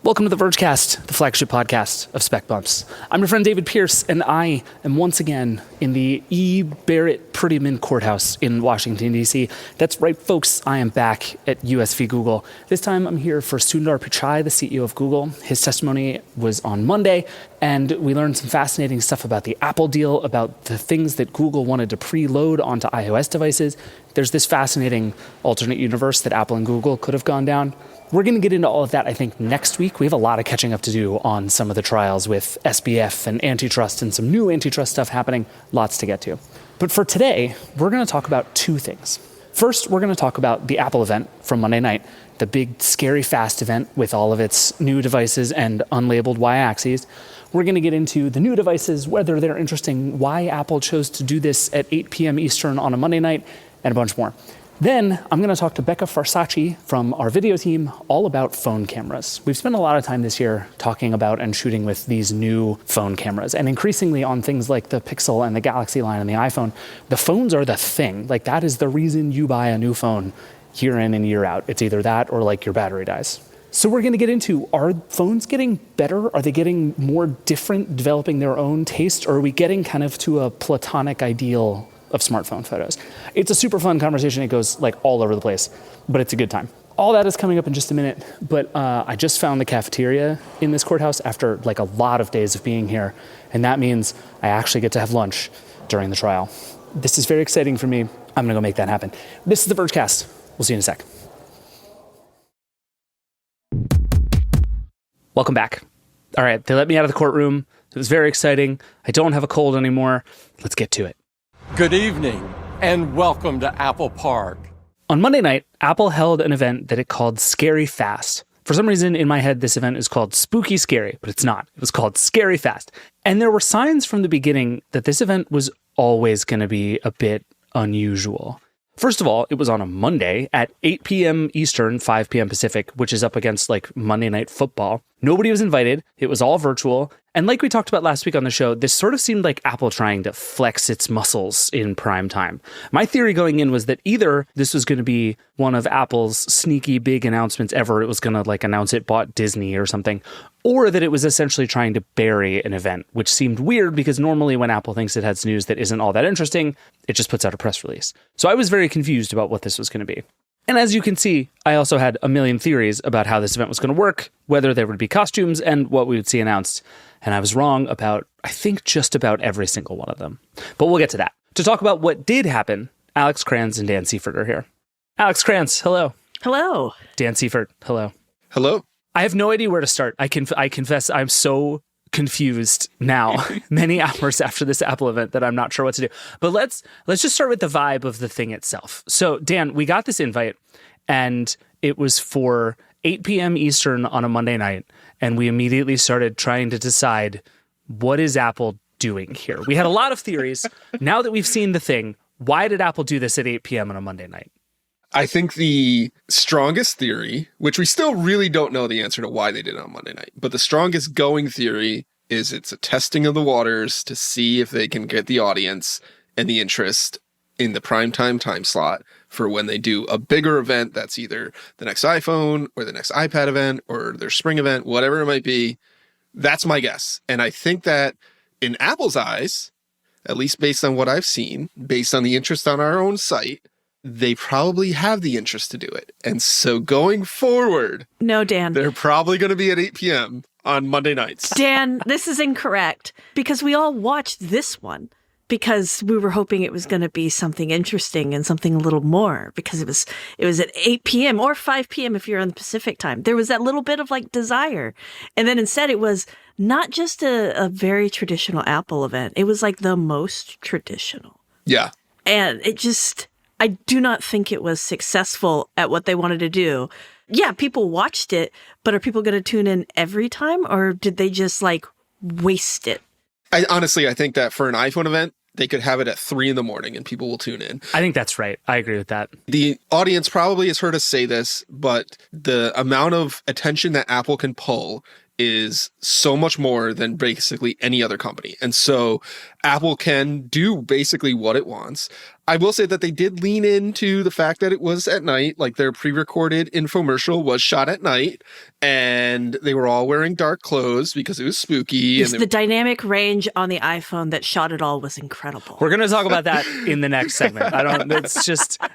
Welcome to the Vergecast, the flagship podcast of Spec Bumps. I'm your friend David Pierce, and I am once again in the E. Barrett Prettyman Courthouse in Washington, D.C. That's right, folks, I am back at USV Google. This time I'm here for Sundar Pichai, the CEO of Google. His testimony was on Monday, and we learned some fascinating stuff about the Apple deal, about the things that Google wanted to preload onto iOS devices. There's this fascinating alternate universe that Apple and Google could have gone down. We're going to get into all of that, I think, next week. We have a lot of catching up to do on some of the trials with SBF and antitrust and some new antitrust stuff happening. Lots to get to. But for today, we're going to talk about two things. First, we're going to talk about the Apple event from Monday night, the big, scary, fast event with all of its new devices and unlabeled y-axes. We're going to get into the new devices, whether they're interesting, why Apple chose to do this at 8 p.m. Eastern on a Monday night, and a bunch more. Then I'm going to talk to Becca Farsace from our video team all about phone cameras. We've spent a lot of time this year talking about and shooting with these new phone cameras, and increasingly on things like the Pixel and the Galaxy line and the iPhone. The phones are the thing. Like, that is the reason you buy a new phone year in and year out. It's either that or like your battery dies. So we're going to get into, are phones getting better? Are they getting more different, developing their own taste? Or are we getting kind of to a platonic ideal of smartphone photos? It's a super fun conversation. It goes like all over the place, but it's a good time. All that is coming up in just a minute, but I just found the cafeteria in this courthouse after like a lot of days of being here, and that means I actually get to have lunch during the trial. This is very exciting for me. I'm gonna go make that happen. This is the Vergecast. We'll see you in a sec. Welcome back. All right, they let me out of the courtroom. It was very exciting. I don't have a cold anymore. Let's get to it. Good evening, and welcome to Apple Park. On Monday night, Apple held an event that it called Scary Fast. For some reason, in my head, this event is called Spooky Scary, but it's not. It was called Scary Fast. And there were signs from the beginning that this event was always going to be a bit unusual. First of all, it was on a Monday at 8 p.m. Eastern, 5 p.m. Pacific, which is up against like Monday Night Football. Nobody was invited. It was all virtual. And like we talked about last week on the show, this sort of seemed like Apple trying to flex its muscles in prime time. My theory going in was that either this was going to be one of Apple's sneaky big announcements ever. It was going to like announce it bought Disney or something, or that it was essentially trying to bury an event, which seemed weird because normally when Apple thinks it has news that isn't all that interesting, it just puts out a press release. So I was very confused about what this was going to be. And as you can see, I also had a million theories about how this event was going to work, whether there would be costumes, and what we would see announced. And I was wrong about, I think, just about every single one of them. But we'll get to that. To talk about what did happen, Alex Cranz and Dan Seifert are here. Alex Cranz, hello. Hello. Dan Seifert, hello. Hello. I have no idea where to start. I confess I'm so confused now, many hours after this Apple event, that I'm not sure what to do. But let's just start with the vibe of the thing itself. So, Dan, we got this invite, and it was for 8 p.m. Eastern on a Monday night, and we immediately started trying to decide, what is Apple doing here? We had a lot of theories. Now that we've seen the thing, why did Apple do this at 8 p.m. on a Monday night? I think the strongest theory, which we still really don't know the answer to why they did it on Monday night, but the strongest going theory is it's a testing of the waters to see if they can get the audience and the interest in the primetime time slot for when they do a bigger event that's either the next iPhone or the next iPad event or their spring event, whatever it might be. That's my guess. And I think that in Apple's eyes, at least based on what I've seen, based on the interest on our own site, they probably have the interest to do it. And so going forward, no, Dan, they're probably going to be at 8 p.m. on Monday nights. Dan, this is incorrect, because we all watched this one because we were hoping it was going to be something interesting and something a little more, because it was at 8 p.m. or 5 p.m. if you're on the Pacific time. There was that little bit of like desire. And then instead it was not just a very traditional Apple event. It was like the most traditional. Yeah. And it just, I do not think it was successful at what they wanted to do. Yeah, people watched it, but are people going to tune in every time, or did they just like waste it? I think that for an iPhone event, they could have it at 3 a.m. and people will tune in. I think that's right. I agree with that. The audience probably has heard us say this, but the amount of attention that Apple can pull is so much more than basically any other company. And so Apple can do basically what it wants. I will say that they did lean into the fact that it was at night, like their pre-recorded infomercial was shot at night, and they were all wearing dark clothes because it was spooky. Yes, And the dynamic range on the iPhone that shot it all was incredible. We're going to talk about that in the next segment.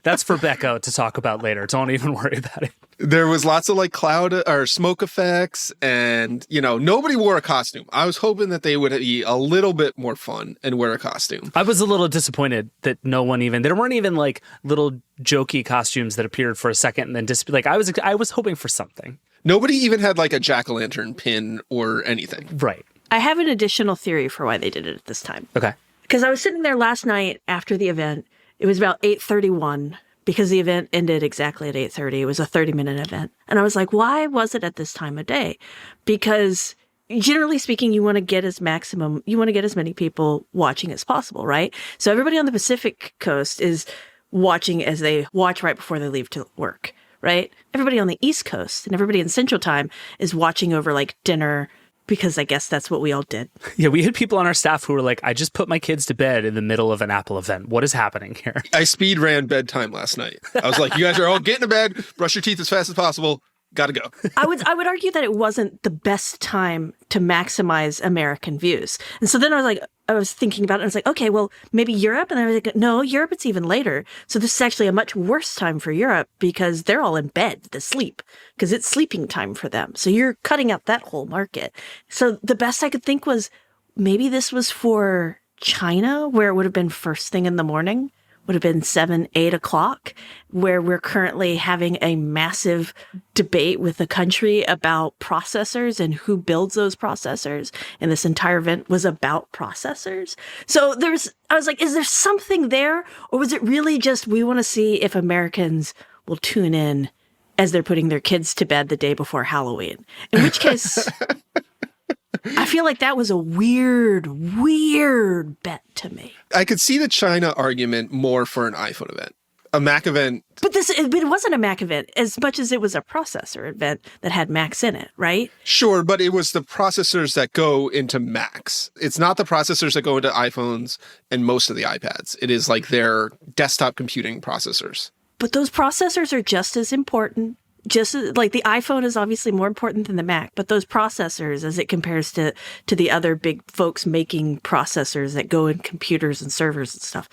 That's for Becca to talk about later. Don't even worry about it. there was lots of like cloud or smoke effects, and nobody wore a costume. I was hoping that they would be a little bit more fun and wear a costume. I was a little disappointed that there weren't even like little jokey costumes that appeared for a second and then like I was hoping for something. Nobody even had like a jack-o'-lantern pin or anything. Right. I have an additional theory for why they did it at this time. Okay. Because I was sitting there last night after the event. It was about 8:31 because the event ended exactly at 8:30. It was a 30-minute event. And I was like, why was it at this time of day? Because generally speaking, you want to get as many people watching as possible, right? So everybody on the Pacific coast is watching as they watch right before they leave to work, right? Everybody on the East Coast and everybody in Central Time is watching over like dinner, because I guess that's what we all did. Yeah, we had people on our staff who were like, I just put my kids to bed in the middle of an Apple event. What is happening here? I speed ran bedtime last night. I was like, you guys are all getting to bed, brush your teeth as fast as possible. Gotta go. I would argue that it wasn't the best time to maximize American views. And so then I was thinking about it and I was like, okay, well, maybe Europe. And then I was like, no, Europe, it's even later. So this is actually a much worse time for Europe because they're all in bed to sleep because it's sleeping time for them. So you're cutting out that whole market. So the best I could think was maybe this was for China, where it would have been first thing in the morning. Would have been 7, 8 o'clock, where we're currently having a massive debate with the country about processors and who builds those processors. And this entire event was about processors. So I was like, is there something there? Or was it really just, we want to see if Americans will tune in as they're putting their kids to bed the day before Halloween? In which case, I feel like that was a weird bet to me. I could see the China argument more for an iPhone event. A Mac event. But it wasn't a Mac event as much as it was a processor event that had Macs in it, right? Sure, but it was the processors that go into Macs. It's not the processors that go into iPhones and most of the iPads. It is like their desktop computing processors. But those processors are just as important. Just like the iPhone is obviously more important than the Mac, but those processors, as it compares to the other big folks making processors that go in computers and servers and stuff,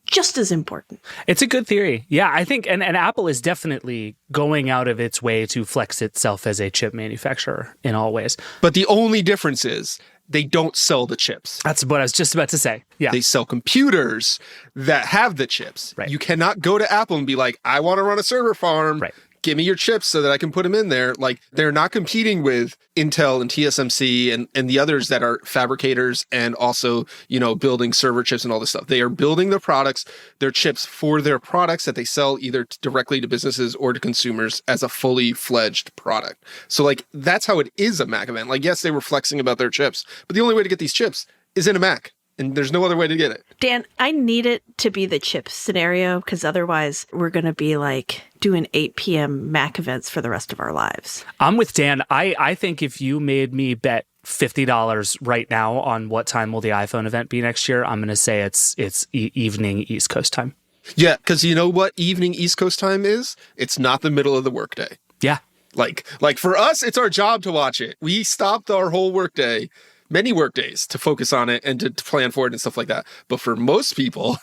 just as important. It's a good theory. Yeah, I think, and Apple is definitely going out of its way to flex itself as a chip manufacturer in all ways. But the only difference is they don't sell the chips. That's what I was just about to say. Yeah. They sell computers that have the chips. Right. You cannot go to Apple and be like, I want to run a server farm. Right. Give me your chips so that I can put them in there. Like, they're not competing with Intel and TSMC and the others that are fabricators and also, building server chips and all this stuff. They are building their products, their chips for their products that they sell either directly to businesses or to consumers as a fully fledged product. So like, that's how it is a Mac event. Like, yes, they were flexing about their chips, but the only way to get these chips is in a Mac. And there's no other way to get it. Dan, I need it to be the chip scenario because otherwise we're going to be like doing 8 p.m. Mac events for the rest of our lives. I'm with Dan. I think if you made me bet $50 right now on what time will the iPhone event be next year, I'm going to say it's evening East Coast time. Yeah, because you know what evening East Coast time is? It's not the middle of the workday. Yeah. Like for us, it's our job to watch it. We stopped our whole workday, many work days, to focus on it and to plan for it and stuff like that. But for most people,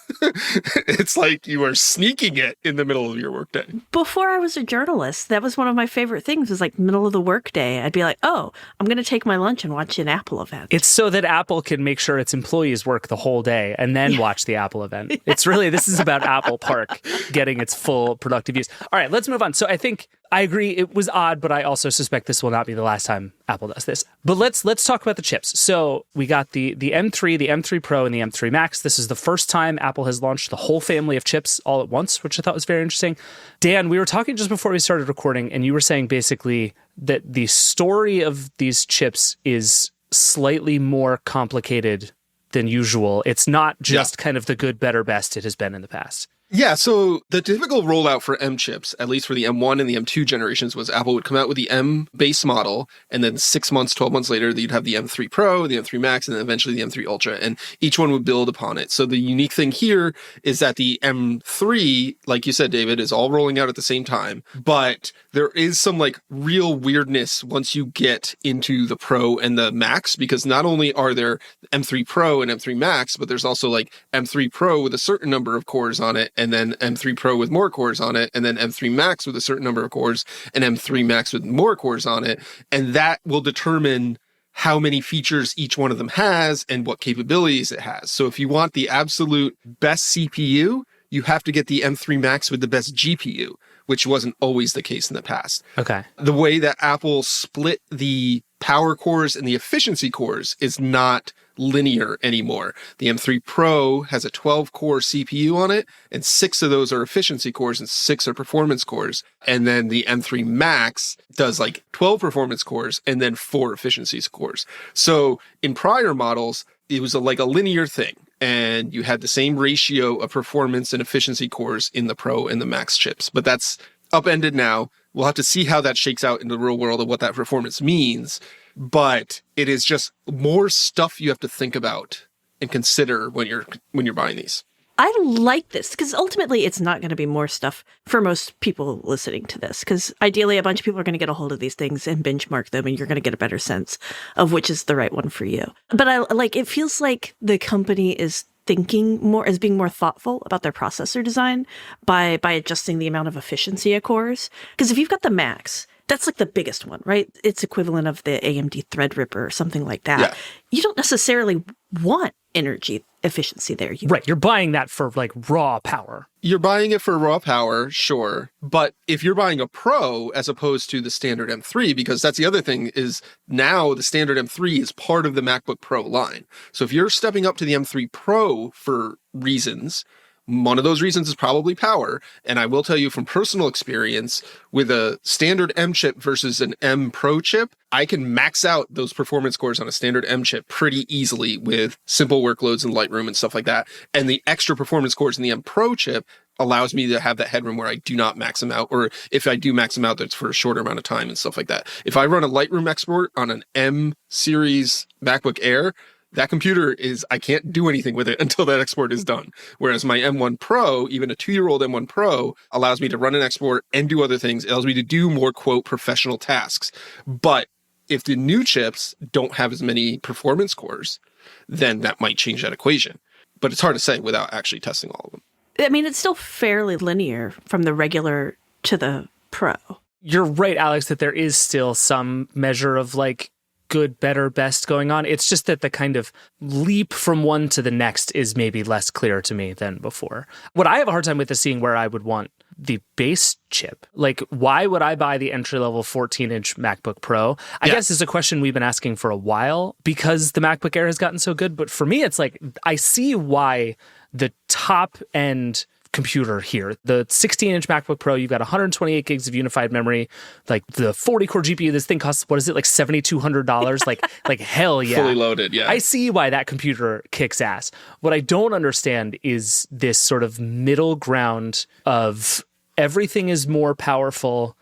it's like you are sneaking it in the middle of your workday. Before I was a journalist, that was one of my favorite things, was like middle of the workday. I'd be like, oh, I'm going to take my lunch and watch an Apple event. It's so that Apple can make sure its employees work the whole day and then watch the Apple event. It's really, this is about Apple Park getting its full productive use. All right, let's move on. So I think I agree it was odd, but I also suspect this will not be the last time Apple does this. But let's talk about the chips. So we got the M3, the M3 Pro, and the M3 Max. This is the first time Apple has launched the whole family of chips all at once, which I thought was very interesting. Dan, we were talking just before we started recording, and you were saying basically that the story of these chips is slightly more complicated than usual. It's not just kind of the good, better, best it has been in the past. Yeah, so the typical rollout for M chips, at least for the M1 and the M2 generations, was Apple would come out with the M base model, and then 6 months, 12 months later, you'd have the M3 Pro, the M3 Max, and then eventually the M3 Ultra, and each one would build upon it. So the unique thing here is that the M3, like you said, David, is all rolling out at the same time, but there is some like real weirdness once you get into the Pro and the Max, because not only are there M3 Pro and M3 Max, but there's also like M3 Pro with a certain number of cores on it, and then M3 Pro with more cores on it, and then M3 Max with a certain number of cores, and M3 Max with more cores on it. And that will determine how many features each one of them has and what capabilities it has. So if you want the absolute best CPU, you have to get the M3 Max with the best GPU, which wasn't always the case in the past. Okay. The way that Apple split the power cores and the efficiency cores is not linear anymore. The M3 Pro has a 12-core CPU on it, and 6 of those are efficiency cores and 6 are performance cores. And then the M3 Max does like 12 performance cores and then 4 efficiency cores. So in prior models, it was like a linear thing, and you had the same ratio of performance and efficiency cores in the Pro and the Max chips. But that's upended now. We'll have to see how that shakes out in the real world and what that performance means. But it is just more stuff you have to think about and consider when you're buying these. I like this because ultimately it's not going to be more stuff for most people listening to this, because ideally a bunch of people are going to get a hold of these things and benchmark them, and you're going to get a better sense of which is the right one for you. But I like, it feels like the company is thinking more, as being more thoughtful about their processor design by adjusting the amount of efficiency of cores. Because if you've got the Max, that's like the biggest one, right? It's equivalent of the AMD Threadripper or something like that. Yeah. You don't necessarily want energy efficiency there. Right. You're buying that for like raw power. You're buying it for raw power, sure. But if you're buying a Pro as opposed to the standard M3, because that's the other thing, is now the standard M3 is part of the MacBook Pro line. So if you're stepping up to the M3 Pro for reasons, one of those reasons is probably power. And I will tell you from personal experience, with a standard M chip versus an M Pro chip, I can max out those performance cores on a standard M chip pretty easily with simple workloads in Lightroom and stuff like that. And the extra performance cores in the M Pro chip allows me to have that headroom where I do not max them out, or if I do max them out, that's for a shorter amount of time and stuff like that. If I run a Lightroom export on an M series MacBook Air, that computer I can't do anything with it until that export is done. Whereas my M1 Pro, even a 2-year-old M1 Pro, allows me to run an export and do other things. It allows me to do more, quote, professional tasks. But if the new chips don't have as many performance cores, then that might change that equation. But it's hard to say without actually testing all of them. I mean, it's still fairly linear from the regular to the Pro. You're right, Alex, that there is still some measure of like good, better, best going on. It's just that the kind of leap from one to the next is maybe less clear to me than before. What I have a hard time with is seeing where I would want the base chip. Like, why would I buy the entry-level 14-inch MacBook Pro? I guess is a question we've been asking for a while because the MacBook Air has gotten so good. But for me, it's like, I see why the top-end computer here, the 16-inch MacBook Pro, you've got 128 gigs of unified memory, like the 40-core GPU. This thing costs, what is it, like $7,200? like hell yeah. Fully loaded, yeah. I see why that computer kicks ass. What I don't understand is this sort of middle ground of everything is more powerful,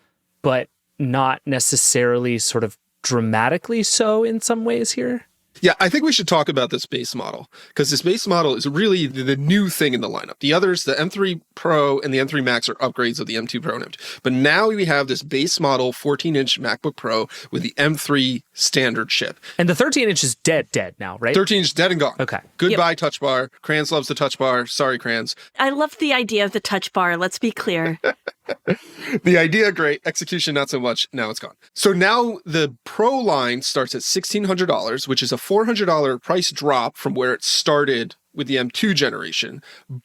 but not necessarily sort of dramatically so in some ways here. Yeah, I think we should talk about this base model, because this base model is really the new thing in the lineup. The others, the M3 Pro and the M3 Max, are upgrades of the M2 Pro and M2. But now we have this base model 14-inch MacBook Pro with the M3 standard chip. And the 13-inch is dead now, right? 13-inch dead and gone. Okay. Goodbye, Touch Bar. Cranz loves the Touch Bar. Sorry, Cranz. I love the idea of the Touch Bar. Let's be clear. The idea, great. Execution, not so much. Now it's gone. So now the Pro line starts at $1,600, which is a $400 price drop from where it started with the M2 generation.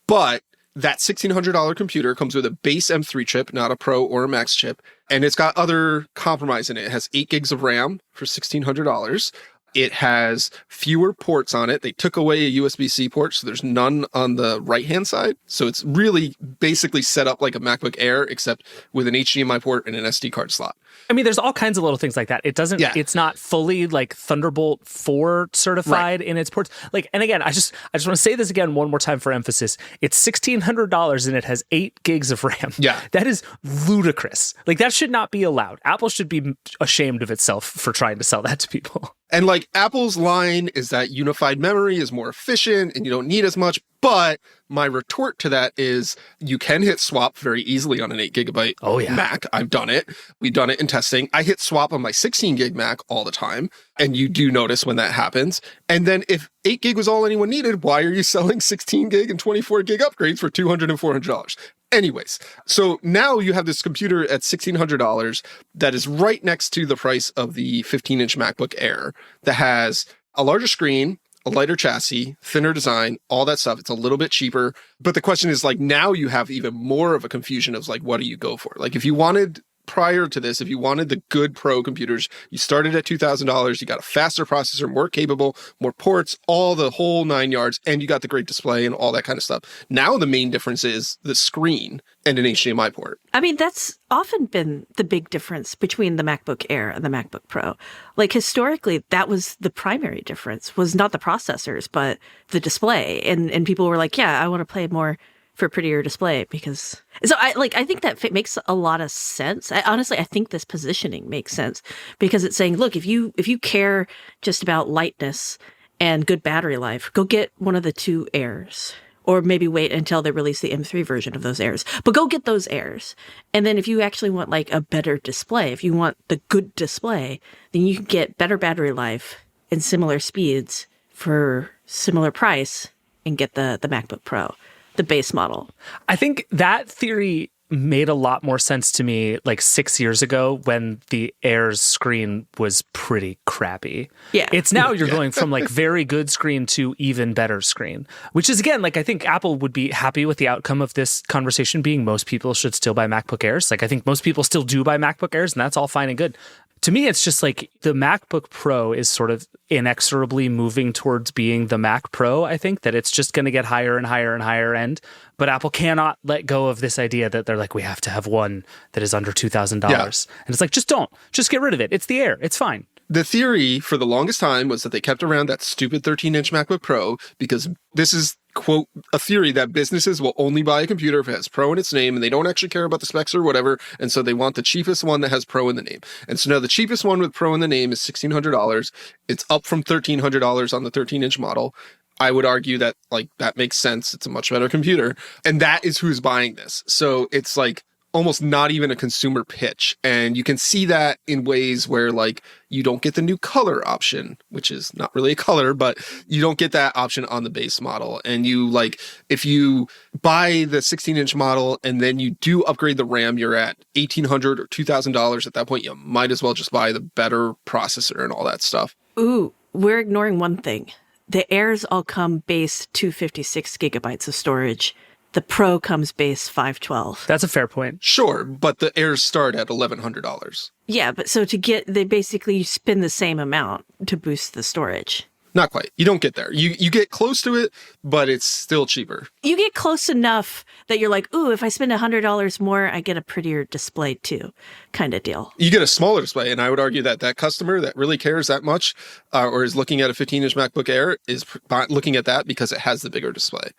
But that $1,600 computer comes with a base M3 chip, not a Pro or a Max chip. And it's got other compromise in it. It has 8 gigs of RAM for $1,600. It has fewer ports on it. They took away a USB-C port, so there's none on the right-hand side. So it's really basically set up like a MacBook Air, except with an HDMI port and an SD card slot. I mean, there's all kinds of little things like that. It doesn't, it's not fully like Thunderbolt 4 certified in its ports. Like, and again, I just want to say this again one more time for emphasis. It's $1,600 and it has 8 gigs of RAM. Yeah. That is ludicrous. Like, that should not be allowed. Apple should be ashamed of itself for trying to sell that to people. And like Apple's line is that unified memory is more efficient and you don't need as much. But my retort to that is you can hit swap very easily on an 8 gigabyte Mac. I've done it. We've done it in testing. I hit swap on my 16 gig Mac all the time. And you do notice when that happens. And then if 8 gig was all anyone needed, why are you selling 16 gig and 24 gig upgrades for $200 and $400? Anyways, so now you have this computer at $1,600 that is right next to the price of the 15-inch MacBook Air that has a larger screen, a lighter chassis, thinner design, all that stuff. It's a little bit cheaper. But the question is, like, now you have even more of a confusion of, like, what do you go for? Like, if you wanted... Prior to this, if you wanted the good pro computers, you started at $2,000, you got a faster processor, more capable, more ports, all the whole 9 yards, and you got the great display and all that kind of stuff. Now the main difference is the screen and an HDMI port. I mean, that's often been the big difference between the MacBook Air and the MacBook Pro. Like, historically, that was the primary difference, was not the processors, but the display. And people were like, yeah, I want to play more for a prettier display because... So I think that makes a lot of sense. Honestly, I think this positioning makes sense because it's saying, look, if you care just about lightness and good battery life, go get one of the 2 Airs. Or maybe wait until they release the M3 version of those Airs. But go get those Airs. And then if you actually want like a better display, if you want the good display, then you can get better battery life and similar speeds for similar price and get the MacBook Pro. The base model. I think that theory made a lot more sense to me like 6 years ago when the Air's screen was pretty crappy. Yeah. It's now you're going from like very good screen to even better screen, which is again, like I think Apple would be happy with the outcome of this conversation being most people should still buy MacBook Airs. Like I think most people still do buy MacBook Airs and that's all fine and good. To me, it's just like the MacBook Pro is sort of inexorably moving towards being the Mac Pro. I think that it's just going to get higher and higher and higher end. But Apple cannot let go of this idea that they're like, we have to have one that is under $2,000. Yeah. And it's like, just don't. Just get rid of it. It's the Air. It's fine. The theory for the longest time was that they kept around that stupid 13-inch MacBook Pro because this is, quote, a theory that businesses will only buy a computer if it has Pro in its name and they don't actually care about the specs or whatever. And so they want the cheapest one that has Pro in the name. And so now the cheapest one with Pro in the name is $1,600. It's up from $1,300 on the 13-inch model. I would argue that like that makes sense. It's a much better computer. And that is who's buying this. So it's like almost not even a consumer pitch. And you can see that in ways where like you don't get the new color option, which is not really a color, but you don't get that option on the base model. And you like, if you buy the 16-inch model and then you do upgrade the RAM, you're at $1,800 or $2,000 at that point. You might as well just buy the better processor and all that stuff. Ooh, we're ignoring one thing. The Airs all come base 256 gigabytes of storage. The Pro comes base 512. That's a fair point. Sure, but the Airs start at $1,100. Yeah, but so they basically spend the same amount to boost the storage. Not quite. You don't get there. You get close to it, but it's still cheaper. You get close enough that you're like, ooh, if I spend $100 more, I get a prettier display too, kind of deal. You get a smaller display, and I would argue that that customer that really cares that much or is looking at a 15-inch MacBook Air is looking at that because it has the bigger display,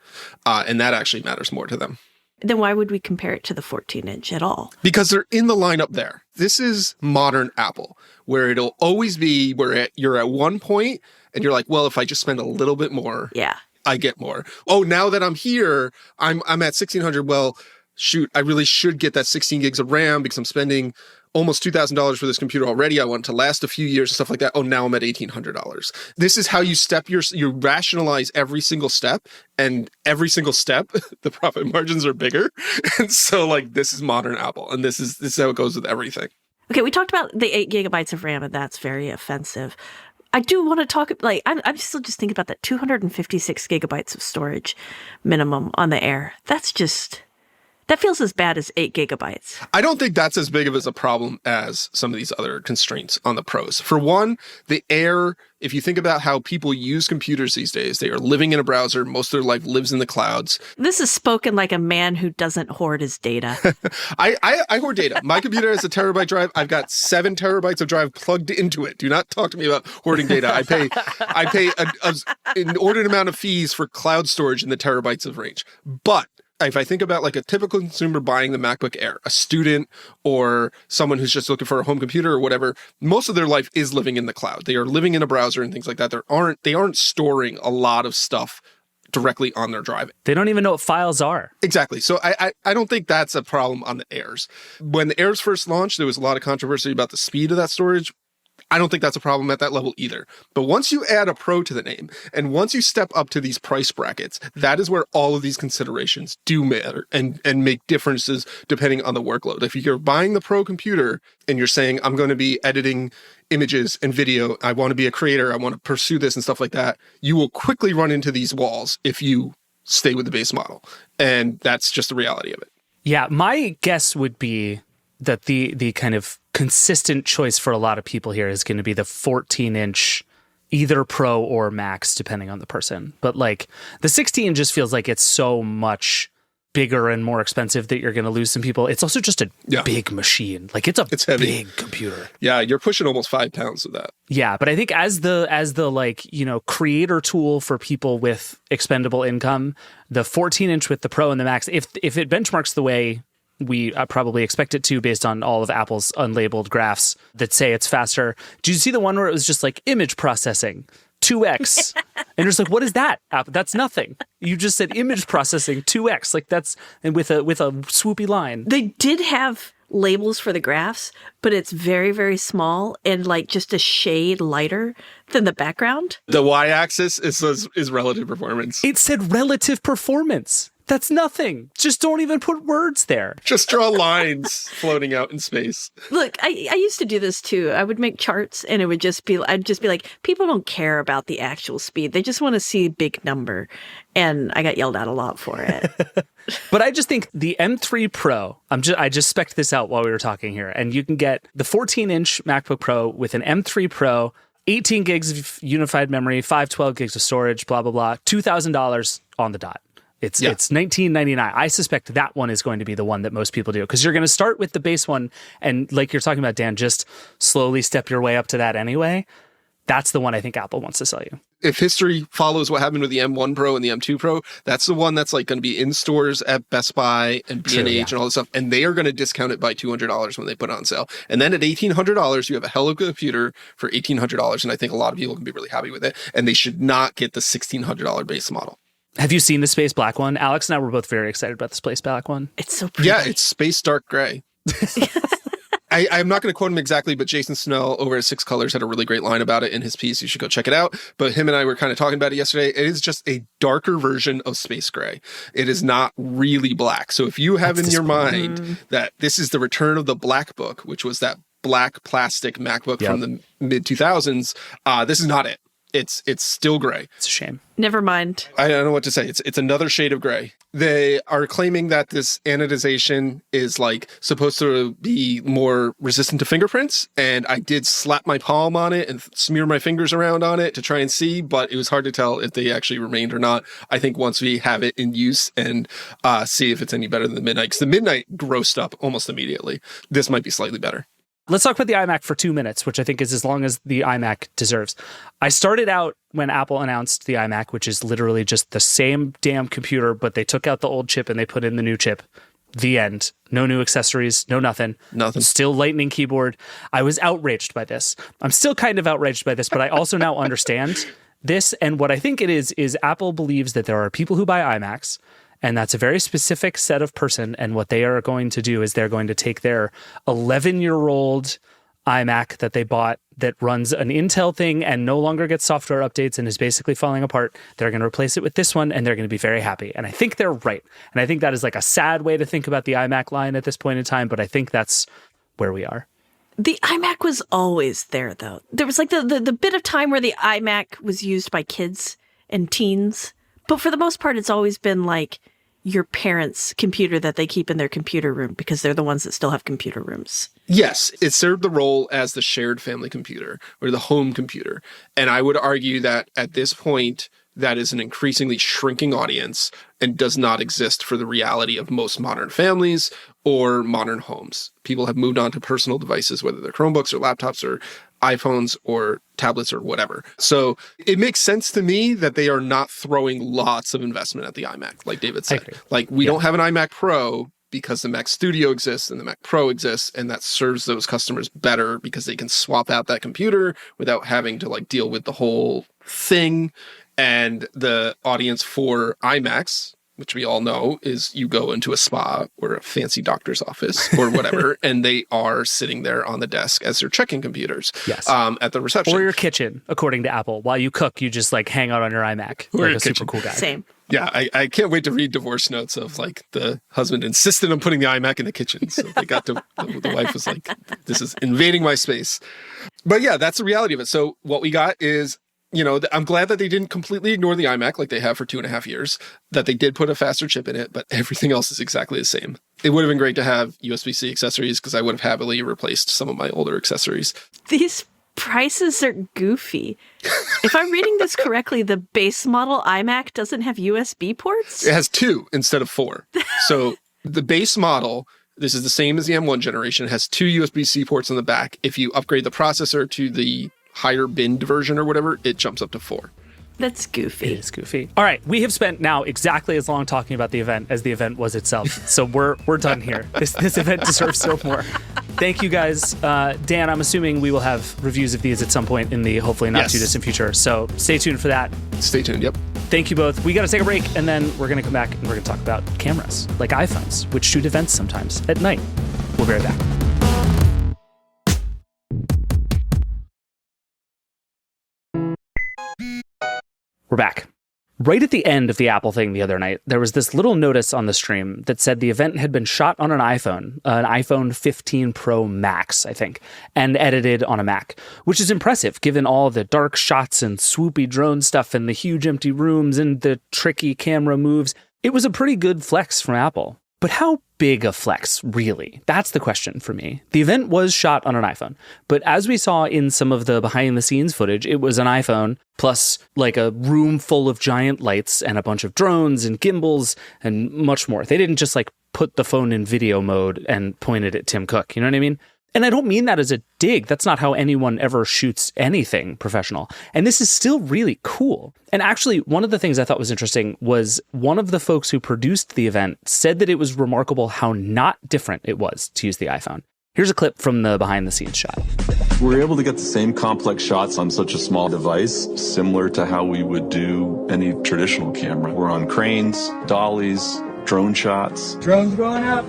and that actually matters more to them. Then why would we compare it to the 14-inch at all? Because they're in the lineup there. This is modern Apple, where it'll always be where you're at one point, and you're like, well, if I just spend a little bit more, I get more. Oh, now that I'm here, I'm at 1,600. Well, shoot, I really should get that 16 gigs of RAM because I'm spending almost $2,000 for this computer already. I want it to last a few years and stuff like that. Oh, now I'm at $1,800. This is how you you rationalize every single step, and every single step, the profit margins are bigger. And so like, this is modern Apple, and this is how it goes with everything. Okay. We talked about the 8 gigabytes of RAM, and that's very offensive. I do want to talk, like, I'm still just thinking about that 256 gigabytes of storage minimum on the Air. That's That feels as bad as 8 gigabytes. I don't think that's as big of a problem as some of these other constraints on the Pros. For one, the Air, if you think about how people use computers these days, they are living in a browser. Most of their life lives in the clouds. This is spoken like a man who doesn't hoard his data. I hoard data. My computer has a terabyte drive. I've got 7 terabytes of drive plugged into it. Do not talk to me about hoarding data. I pay an inordinate amount of fees for cloud storage in the terabytes of range. But if I think about like a typical consumer buying the MacBook Air, a student or someone who's just looking for a home computer or whatever, most of their life is living in the cloud. They are living in a browser and things like that. They aren't storing a lot of stuff directly on their drive. They don't even know what files are. Exactly. So I don't think that's a problem on the Airs. When the Airs first launched, there was a lot of controversy about the speed of that storage. I don't think that's a problem at that level either. But once you add a Pro to the name, and once you step up to these price brackets, that is where all of these considerations do matter and make differences depending on the workload. If you're buying the Pro computer and you're saying, I'm going to be editing images and video, I want to be a creator, I want to pursue this and stuff like that, you will quickly run into these walls if you stay with the base model. And that's just the reality of it. Yeah, my guess would be that the kind of consistent choice for a lot of people here is going to be the 14-inch, either Pro or Max, depending on the person. But like the 16 just feels like it's so much bigger and more expensive that you're going to lose some people. It's also just a big machine. Like it's heavy. Big computer. Yeah, you're pushing almost 5 pounds with that. Yeah, but I think as the like, creator tool for people with expendable income, the 14-inch with the Pro and the Max, if it benchmarks the way we probably expect it to based on all of Apple's unlabeled graphs that say it's faster. Did you see the one where it was just like image processing 2x? And you're just like, what is that? That's nothing. You just said image processing 2x. Like that's, and with a swoopy line. They did have labels for the graphs, but it's very, very small and like just a shade lighter than the background. The y-axis is relative performance. It said relative performance. That's nothing. Just don't even put words there. Just draw lines floating out in space. Look, I used to do this too. I would make charts and I'd just be like, people don't care about the actual speed. They just want to see a big number. And I got yelled at a lot for it. But I just think the M3 Pro, I just spec'd this out while we were talking here, and you can get the 14-inch MacBook Pro with an M3 Pro, 18 gigs of unified memory, 512 gigs of storage, blah, blah, blah, $2,000 on the dot. It's $19.99. I suspect that one is going to be the one that most people do, because you're going to start with the base one, and like you're talking about, Dan, just slowly step your way up to that anyway. That's the one I think Apple wants to sell you. If history follows what happened with the M1 Pro and the M2 Pro, that's the one that's like going to be in stores at Best Buy and B&H and all this stuff, and they are going to discount it by $200 when they put it on sale. And then at $1,800, you have a hell of a computer for $1,800, and I think a lot of people can be really happy with it, and they should not get the $1,600 base model. Have you seen the Space Black one? Alex and I were both very excited about the Space Black one. It's so pretty. Yeah, it's space dark gray. I'm not going to quote him exactly, but Jason Snell over at Six Colors had a really great line about it in his piece. You should go check it out. But him and I were kind of talking about it yesterday. It is just a darker version of space gray. It is not really black. So if you have in your mind that this is the return of the Black Book, which was that black plastic MacBook from the mid 2000s, this is not it. It's still gray. It's a shame. Never mind. I don't know what to say. It's another shade of gray. They are claiming that this anodization is like supposed to be more resistant to fingerprints. And I did slap my palm on it and smear my fingers around on it to try and see, but it was hard to tell if they actually remained or not. I think once we have it in use and see if it's any better than the Midnight, because the Midnight grossed up almost immediately. This might be slightly better. Let's talk about the iMac for 2 minutes, which I think is as long as the iMac deserves. I started out when Apple announced the iMac, which is literally just the same damn computer, but they took out the old chip and they put in the new chip. The end. No new accessories, no nothing. Nothing. Still Lightning keyboard. I was outraged by this. I'm still kind of outraged by this, but I also now understand this. And what I think it is Apple believes that there are people who buy iMacs, and that's a very specific set of person. And what they are going to do is they're going to take their 11-year-old iMac that they bought that runs an Intel thing and no longer gets software updates and is basically falling apart. They're going to replace it with this one, and they're going to be very happy. And I think they're right. And I think that is like a sad way to think about the iMac line at this point in time, but I think that's where we are. The iMac was always there, though. There was like the bit of time where the iMac was used by kids and teens. But for the most part, it's always been like, your parents' computer that they keep in their computer room because they're the ones that still have computer rooms. Yes, it served the role as the shared family computer or the home computer. And I would argue that at this point, that is an increasingly shrinking audience and does not exist for the reality of most modern families or modern homes. People have moved on to personal devices, whether they're Chromebooks or laptops or iPhones or tablets or whatever. So it makes sense to me that they are not throwing lots of investment at the iMac, like David said. Like, we don't have an iMac Pro because the Mac Studio exists and the Mac Pro exists, and that serves those customers better because they can swap out that computer without having to like deal with the whole thing. And the audience for iMacs, which we all know, is you go into a spa or a fancy doctor's office or whatever, and they are sitting there on the desk as they're checking computers at the reception. Or your kitchen, according to Apple. While you cook, you just like hang out on your iMac like a super cool guy. Same. Yeah, I can't wait to read divorce notes of like the husband insisted on putting the iMac in the kitchen. So they got to, the wife was like, this is invading my space. But yeah, that's the reality of it. So what we got is, you know, I'm glad that they didn't completely ignore the iMac like they have for 2.5 years, that they did put a faster chip in it, but everything else is exactly the same. It would have been great to have USB-C accessories because I would have happily replaced some of my older accessories. These prices are goofy. If I'm reading this correctly, the base model iMac doesn't have USB ports? It has 2 instead of 4. So the base model, this is the same as the M1 generation, it has 2 USB-C ports on the back. If you upgrade the processor to the higher binned version or whatever, it jumps up to 4. That's goofy. It is goofy. All right, we have spent now exactly as long talking about the event as the event was itself. So we're done here. This event deserves no more. Thank you guys. Dan, I'm assuming we will have reviews of these at some point in the hopefully not too distant future. So stay tuned for that. Stay tuned, yep. Thank you both. We got to take a break, and then we're going to come back and we're going to talk about cameras, like iPhones, which shoot events sometimes at night. We'll be right back. We're back. Right at the end of the Apple thing the other night, there was this little notice on the stream that said the event had been shot on an iPhone 15 Pro Max, I think, and edited on a Mac, which is impressive given all the dark shots and swoopy drone stuff and the huge empty rooms and the tricky camera moves. It was a pretty good flex from Apple. But how big a flex, really? That's the question for me. The event was shot on an iPhone, but as we saw in some of the behind-the-scenes footage, it was an iPhone plus like a room full of giant lights and a bunch of drones and gimbals and much more. They didn't just like put the phone in video mode and point it at Tim Cook, you know what I mean? And I don't mean that as a dig. That's not how anyone ever shoots anything professional. And this is still really cool. And actually, one of the things I thought was interesting was one of the folks who produced the event said that it was remarkable how not different it was to use the iPhone. Here's a clip from the behind-the-scenes shot. We're able to get the same complex shots on such a small device, similar to how we would do any traditional camera. We're on cranes, dollies, drone shots. Drones going up.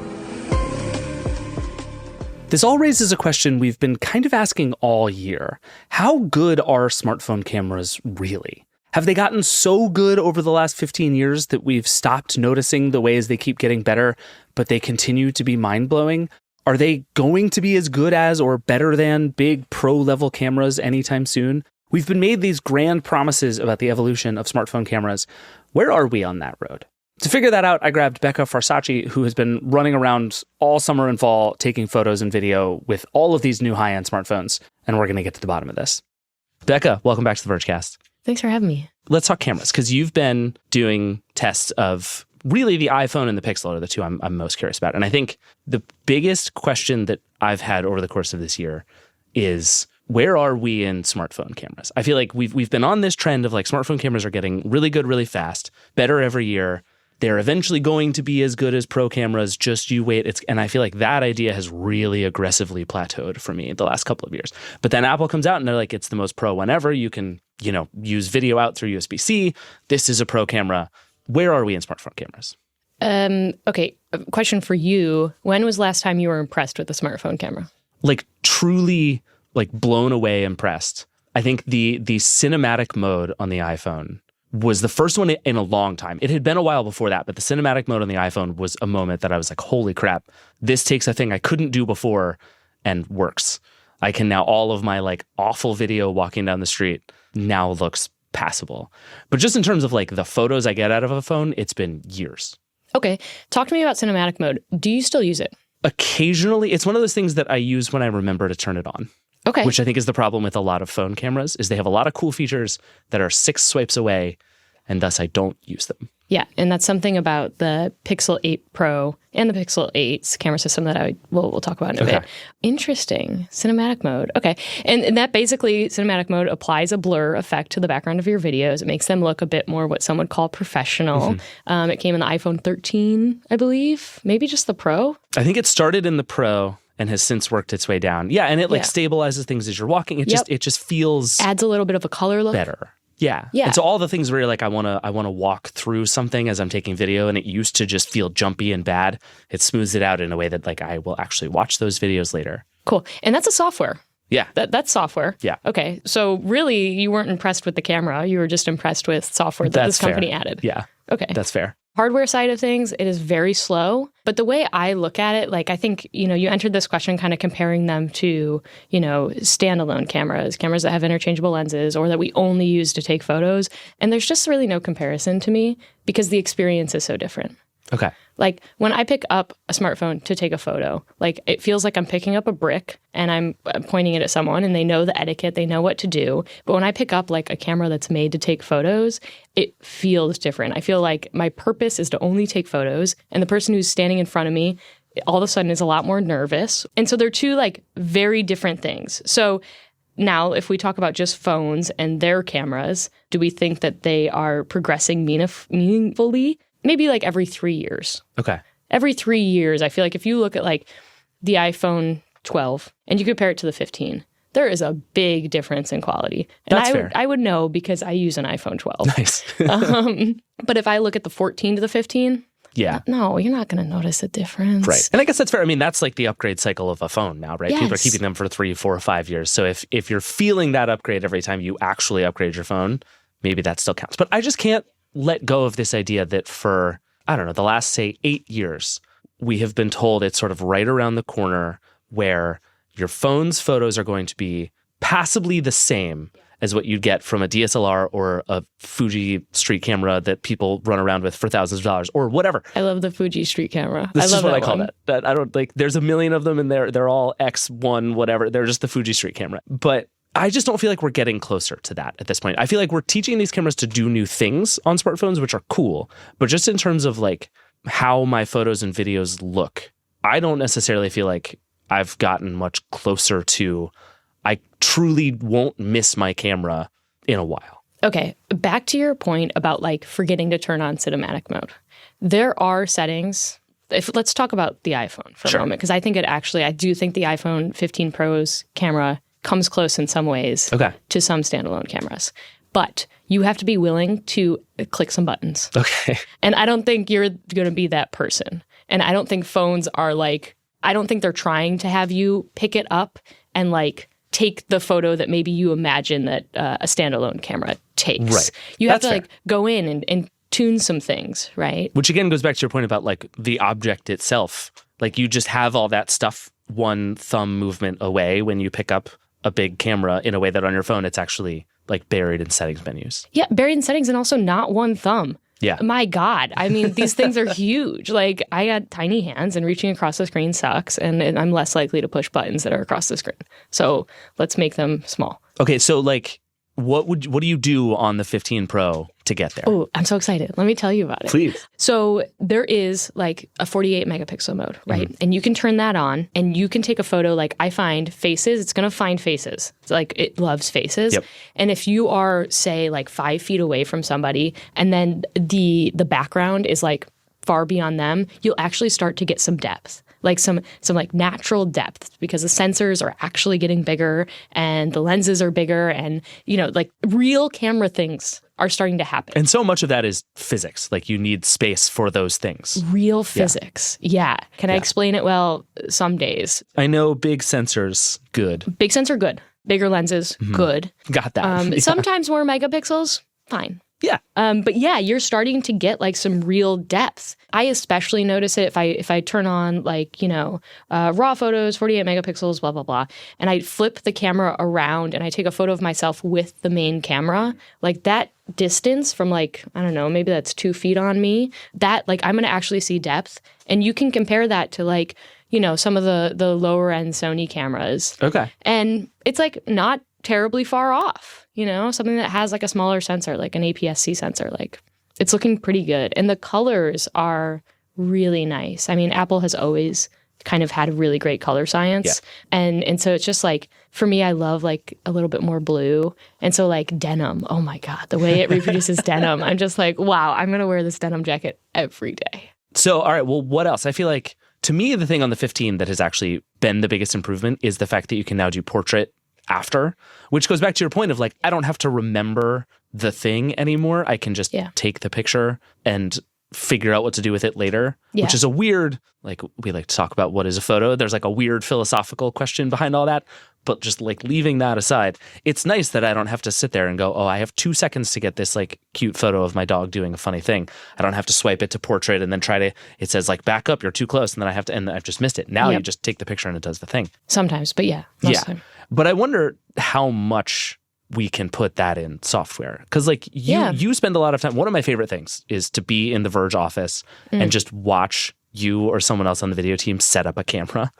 This all raises a question we've been kind of asking all year. How good are smartphone cameras really? Have they gotten so good over the last 15 years that we've stopped noticing the ways they keep getting better, but they continue to be mind-blowing? Are they going to be as good as or better than big pro-level cameras anytime soon? We've been made these grand promises about the evolution of smartphone cameras. Where are we on that road? To figure that out, I grabbed Becca Farsace, who has been running around all summer and fall taking photos and video with all of these new high-end smartphones, and we're going to get to the bottom of this. Becca, welcome back to the Vergecast. Thanks for having me. Let's talk cameras, because you've been doing tests of really the iPhone and the Pixel are the two I'm most curious about. And I think the biggest question that I've had over the course of this year is, where are we in smartphone cameras? I feel like we've been on this trend of like smartphone cameras are getting really good, really fast, better every year. They're eventually going to be as good as pro cameras, just you wait. And I feel like that idea has really aggressively plateaued for me the last couple of years. But then Apple comes out and they're like, it's the most pro whenever. You can, use video out through USB-C. This is a pro camera. Where are we in smartphone cameras? Okay, a question for you. When was the last time you were impressed with a smartphone camera? Like truly blown away impressed. I think the cinematic mode on the iPhone was the first one in a long time. It had been a while before that, but the cinematic mode on the iPhone was a moment that I was like, holy crap, this takes a thing I couldn't do before and works. I can now, all of my like awful video walking down the street now looks passable. But just in terms of like the photos I get out of a phone, it's been years. Okay. Talk to me about cinematic mode. Do you still use it? Occasionally, it's one of those things that I use when I remember to turn it on. Okay. Which I think is the problem with a lot of phone cameras, is they have a lot of cool features that are 6 swipes away, and thus I don't use them. Yeah, and that's something about the Pixel 8 Pro and the Pixel 8's camera system that we'll talk about in a bit. Interesting. Cinematic mode. Okay. And that basically, cinematic mode applies a blur effect to the background of your videos. It makes them look a bit more what some would call professional. It came in the iPhone 13, I believe. Maybe just the Pro. I think it started in the Pro and has since worked its way down. Yeah, and it stabilizes things as you're walking. It just feels... adds a little bit of a color look. Better. Yeah. And so all the things where you're like, I want to walk through something as I'm taking video, and it used to just feel jumpy and bad. It smooths it out in a way that like I will actually watch those videos later. Cool. And that's a software. Yeah. That's software. Yeah. Okay. So really, you weren't impressed with the camera. You were just impressed with software that this company added. Yeah. Okay. That's fair. Hardware side of things, it is very slow. But the way I look at it, like I think, you entered this question kind of comparing them to, standalone cameras that have interchangeable lenses or that we only use to take photos. And there's just really no comparison to me because the experience is so different. Okay. Like when I pick up a smartphone to take a photo, like it feels like I'm picking up a brick and I'm pointing it at someone and they know the etiquette, they know what to do. But when I pick up like a camera that's made to take photos, it feels different. I feel like my purpose is to only take photos and the person who's standing in front of me all of a sudden is a lot more nervous. And so they're two like very different things. So now, if we talk about just phones and their cameras, do we think that they are progressing meaningfully? Maybe like every 3 years. Okay. Every 3 years, I feel like if you look at like the iPhone 12 and you compare it to the 15, there is a big difference in quality. And That's fair. I would know because I use an iPhone 12. Nice. But if I look at the 14 to the 15, no, you're not going to notice a difference. Right. And I guess that's fair. I mean, that's like the upgrade cycle of a phone now, right? Yes. People are keeping them for 3, 4, or 5 years. So if you're feeling that upgrade every time you actually upgrade your phone, maybe that still counts. But I just can't let go of this idea that for, I don't know, the last, say, 8 years, we have been told it's sort of right around the corner where your phone's photos are going to be passably the same as what you'd get from a DSLR or a Fuji street camera that people run around with for thousands of dollars or whatever. I love the Fuji street camera. This I love is what that I call one. that. That I don't like. There's a million of them, and they're all X1 whatever. They're just the Fuji street camera. But I just don't feel like we're getting closer to that at this point. I feel like we're teaching these cameras to do new things on smartphones, which are cool. But just in terms of like how my photos and videos look, I don't necessarily feel like I've gotten much closer to, I truly won't miss my camera in a while. Okay, back to your point about like forgetting to turn on cinematic mode. There are settings. Let's talk about the iPhone for a moment, because I do think the iPhone 15 Pro's camera comes close in some ways to some standalone cameras. But you have to be willing to click some buttons. Okay. And I don't think you're going to be that person. And I don't think phones are like, I don't think they're trying to have you pick it up and like take the photo that maybe you imagine that a standalone camera takes. Right. You have to like go in and tune some things, right? Which again goes back to your point about like the object itself. Like you just have all that stuff one thumb movement away when you pick up a big camera in a way that on your phone it's actually like buried in settings menus. Yeah, buried in settings and also not one thumb. Yeah. My God. I mean, these things are huge. Like I got tiny hands and reaching across the screen sucks and I'm less likely to push buttons that are across the screen. So let's make them small. Okay, so like what do you do on the 15 Pro to get there? Oh, I'm so excited. Let me tell you about it. Please. So there is like a 48 megapixel mode, right? Mm-hmm. And you can turn that on and you can take a photo. Like I find faces, it's going to find faces. It's like it loves faces. Yep. And if you are, say, like 5 feet away from somebody and then the background is like far beyond them, you'll actually start to get some depth. Like some like natural depth because the sensors are actually getting bigger and the lenses are bigger and, like real camera things are starting to happen. And so much of that is physics. Like you need space for those things. Real physics. Yeah. Can I explain it well? Some days. I know big sensors, good. Big sensor, good. Bigger lenses, good. Got that. Sometimes more megapixels, fine. Yeah. But yeah, you're starting to get like some real depth. I especially notice it if I turn on like, raw photos, 48 megapixels, blah, blah, blah. And I flip the camera around and I take a photo of myself with the main camera. Like that distance from like, I don't know, maybe that's 2 feet on me, that like I'm going to actually see depth. And you can compare that to like, some of the lower end Sony cameras. Okay. And it's like not terribly far off, something that has like a smaller sensor, like an APS-C sensor, like it's looking pretty good. And the colors are really nice. I mean, Apple has always kind of had really great color science. Yeah. And so it's just like, for me, I love like a little bit more blue. And so like denim, oh my God, the way it reproduces denim, I'm just like, wow, I'm going to wear this denim jacket every day. So, all right, well, what else? I feel like, to me, the thing on the 15 that has actually been the biggest improvement is the fact that you can now do portrait after, which goes back to your point of like, I don't have to remember the thing anymore. I can just take the picture and figure out what to do with it later, which is a weird, like we like to talk about what is a photo. There's like a weird philosophical question behind all that. But just like leaving that aside, it's nice that I don't have to sit there and go, oh, I have 2 seconds to get this like cute photo of my dog doing a funny thing. I don't have to swipe it to portrait and then it says like back up, you're too close. And then and I've just missed it. Now you just take the picture and it does the thing. Sometimes, but most of the time. But I wonder how much we can put that in software. Because like you spend a lot of time. One of my favorite things is to be in the Verge office and just watch you or someone else on the video team set up a camera,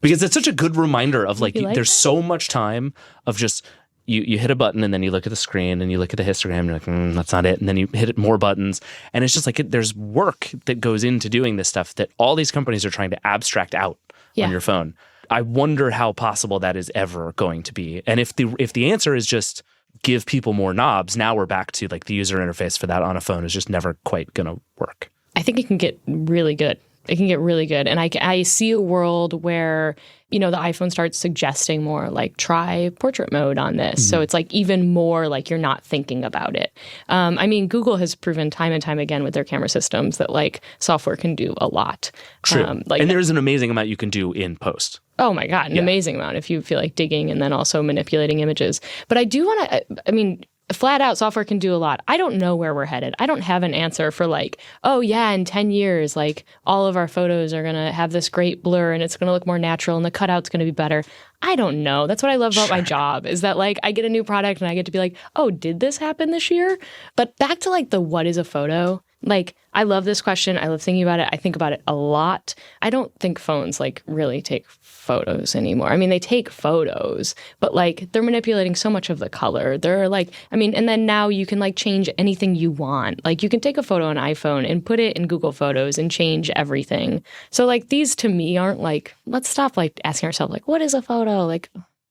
because it's such a good reminder of like there's so much time of just you hit a button and then you look at the screen and you look at the histogram and you're like, that's not it. And then you hit more buttons. And it's just like there's work that goes into doing this stuff that all these companies are trying to abstract out on your phone. I wonder how possible that is ever going to be. And if the answer is just give people more knobs, now we're back to like the user interface for that on a phone is just never quite going to work. I think it can get really good. It can get really good. And I see a world where, the iPhone starts suggesting more like try portrait mode on this. Mm-hmm. So it's like even more like you're not thinking about it. I mean, Google has proven time and time again with their camera systems that like software can do a lot. True. And there's an amazing amount you can do in post. Oh my God, an amazing amount if you feel like digging and then also manipulating images. But I do want to, flat out, software can do a lot. I don't know where we're headed. I don't have an answer for like, oh yeah, in 10 years, like all of our photos are going to have this great blur and it's going to look more natural and the cutout's going to be better. I don't know. That's what I love about my job is that like I get a new product and I get to be like, oh, did this happen this year? But back to like the what is a photo? Like, I love this question. I love thinking about it. I think about it a lot. I don't think phones like really take photos anymore. I mean, they take photos, but like they're manipulating so much of the color. They're like, and then now you can like change anything you want. Like you can take a photo on iPhone and put it in Google Photos and change everything. So like these to me aren't like, let's stop like asking ourselves like, what is a photo? Like,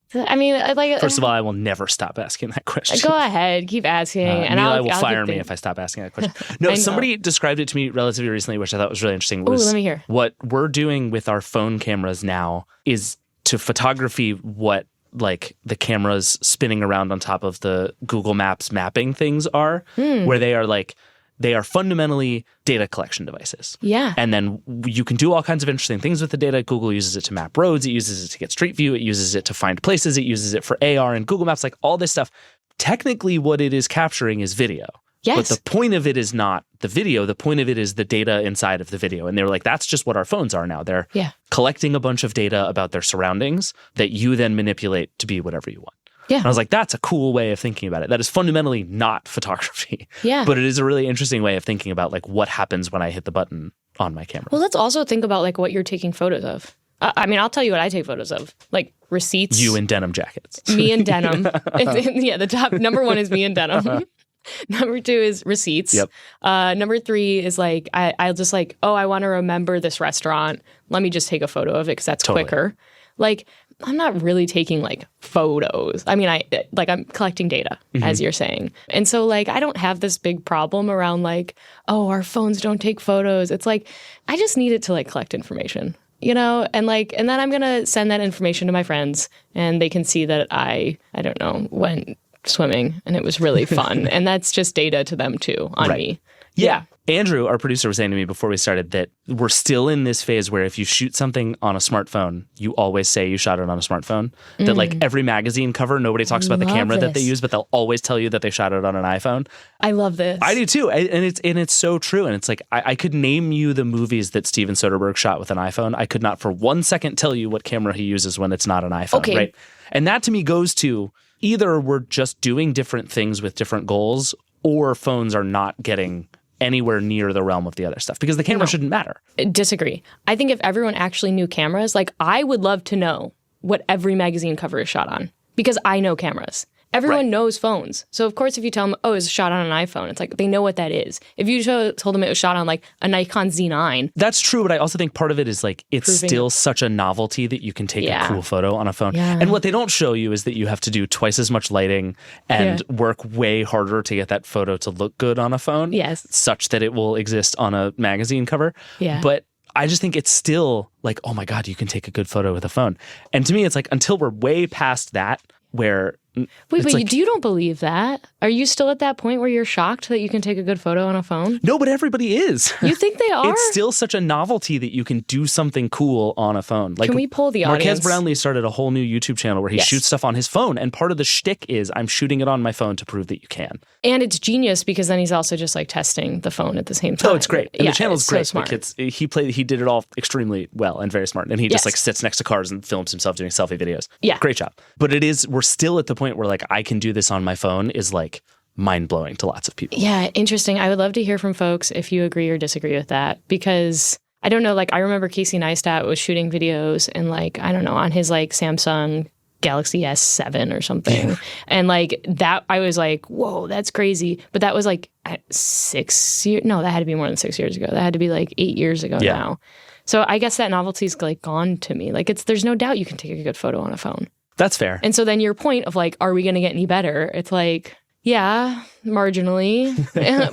first of all, I will never stop asking that question. Go ahead, keep asking, and I'll fire me if I stop asking that question. No, somebody described it to me relatively recently, which I thought was really interesting. Let me hear. What we're doing with our phone cameras now is to photography what like the cameras spinning around on top of the Google Maps mapping things are, where they are fundamentally data collection devices. Yeah. And then you can do all kinds of interesting things with the data. Google uses it to map roads. It uses it to get Street View. It uses it to find places. It uses it for AR and Google Maps, like all this stuff. Technically, what it is capturing is video. Yes. But the point of it is not the video. The point of it is the data inside of the video. And they were like, that's just what our phones are now. They're collecting a bunch of data about their surroundings that you then manipulate to be whatever you want. Yeah. And I was like, that's a cool way of thinking about it. That is fundamentally not photography. Yeah. But it is a really interesting way of thinking about like what happens when I hit the button on my camera. Well, let's also think about like what you're taking photos of. I'll tell you what I take photos of. Like receipts. You in denim jackets. Me in denim. The top number 1 is me in denim. Number 2 is receipts. Yep. Number 3 is like, I'll just like, oh, I want to remember this restaurant. Let me just take a photo of it because that's quicker. Like, I'm not really taking like photos. I mean, I'm collecting data, as you're saying. And so like, I don't have this big problem around like, oh, our phones don't take photos. It's like, I just need it to like collect information, and then I'm going to send that information to my friends and they can see that I don't know, went swimming and it was really fun. And that's just data to them too on me. Yeah. Andrew, our producer, was saying to me before we started that we're still in this phase where if you shoot something on a smartphone, you always say you shot it on a smartphone. That like every magazine cover, nobody talks about the camera that they use, but they'll always tell you that they shot it on an iPhone. I love this. I do too. And it's so true. And it's like, I could name you the movies that Steven Soderbergh shot with an iPhone. I could not for 1 second tell you what camera he uses when it's not an iPhone, right? And that to me goes to either we're just doing different things with different goals, or phones are not getting anywhere near the realm of the other stuff, because the camera shouldn't matter. Disagree. I think if everyone actually knew cameras, like I would love to know what every magazine cover is shot on, because I know cameras. Everyone knows phones. So, of course, if you tell them, oh, it's shot on an iPhone, it's like they know what that is. If you told them it was shot on like a Nikon Z9. That's true, but I also think part of it is like it's still such a novelty that you can take a cool photo on a phone. Yeah. And what they don't show you is that you have to do twice as much lighting and work way harder to get that photo to look good on a phone. Yes. Such that it will exist on a magazine cover. Yeah. But I just think it's still like, oh my God, you can take a good photo with a phone. And to me, it's like until we're way past that, where wait, but like, you don't believe that? Are you still at that point where you're shocked that you can take a good photo on a phone? No, but everybody is. You think they are? It's still such a novelty that you can do something cool on a phone. Like, can we pull the audience? Marquez Brownlee started a whole new YouTube channel where he shoots stuff on his phone, and part of the shtick is I'm shooting it on my phone to prove that you can. And it's genius because then he's also just like testing the phone at the same time. Oh, it's great. And the channel's great. So smart. Like he did it all extremely well and very smart. And he just like sits next to cars and films himself doing selfie videos. Yeah. Great job. But we're still at the point where like I can do this on my phone is like mind-blowing to lots of people. Yeah, interesting. I would love to hear from folks if you agree or disagree with that, because I don't know, like I remember Casey Neistat was shooting videos and like, I don't know, on his like Samsung Galaxy S7 or something. Yeah. And like that, I was like, whoa, that's crazy. But that was like 6 years. No, that had to be more than 6 years ago. That had to be like 8 years ago now. So I guess that novelty's like gone to me. Like there's no doubt you can take a good photo on a phone. That's fair. And so then your point of like, are we going to get any better? It's like, yeah, marginally,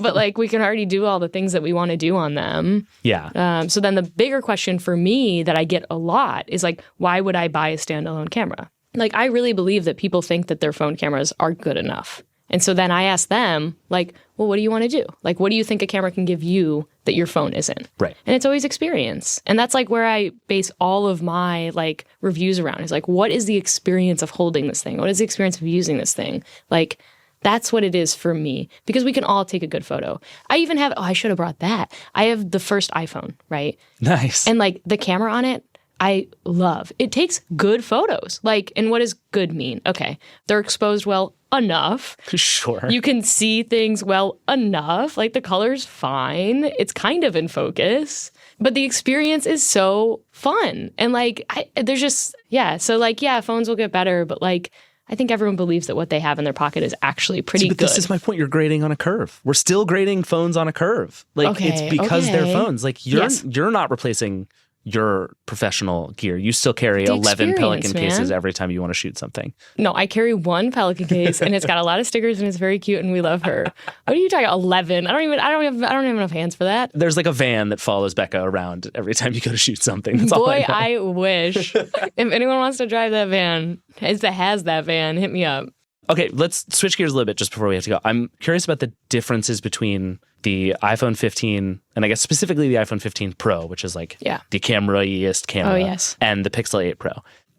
but like we can already do all the things that we want to do on them. Yeah. So then the bigger question for me that I get a lot is like, why would I buy a standalone camera? Like, I really believe that people think that their phone cameras are good enough. And so then I ask them, like, well, what do you want to do? Like, what do you think a camera can give you that your phone isn't? Right. And it's always experience. And that's like where I base all of my like reviews around is like, what is the experience of holding this thing? What is the experience of using this thing? Like, that's what it is for me, because we can all take a good photo. I even have, I should have brought that. I have the first iPhone, right? Nice. And like the camera on it, I love. It takes good photos. Like, and what does good mean? Okay, they're exposed well enough. Sure. You can see things well enough. Like the color's fine. It's kind of in focus. But the experience is so fun. And like, there's just, so like, phones will get better. But like, I think everyone believes that what they have in their pocket is actually pretty good. But this is my point. You're grading on a curve. We're still grading phones on a curve. Like, it's because they're phones. Like, you're not replacing your professional gear. You still carry 11 Pelican cases every time you want to shoot something. No, I carry one Pelican case and it's got a lot of stickers and it's very cute and we love her. What are you talking about? 11? I don't have enough hands for that. There's like a van that follows Becca around every time you go to shoot something. That's Boy, all I know. I wish. If anyone wants to drive that van, has that van, hit me up. Okay, let's switch gears a little bit just before we have to go. I'm curious about the differences between the iPhone 15 and I guess specifically the iPhone 15 Pro, which is like the camera-iest camera, and the Pixel 8 Pro.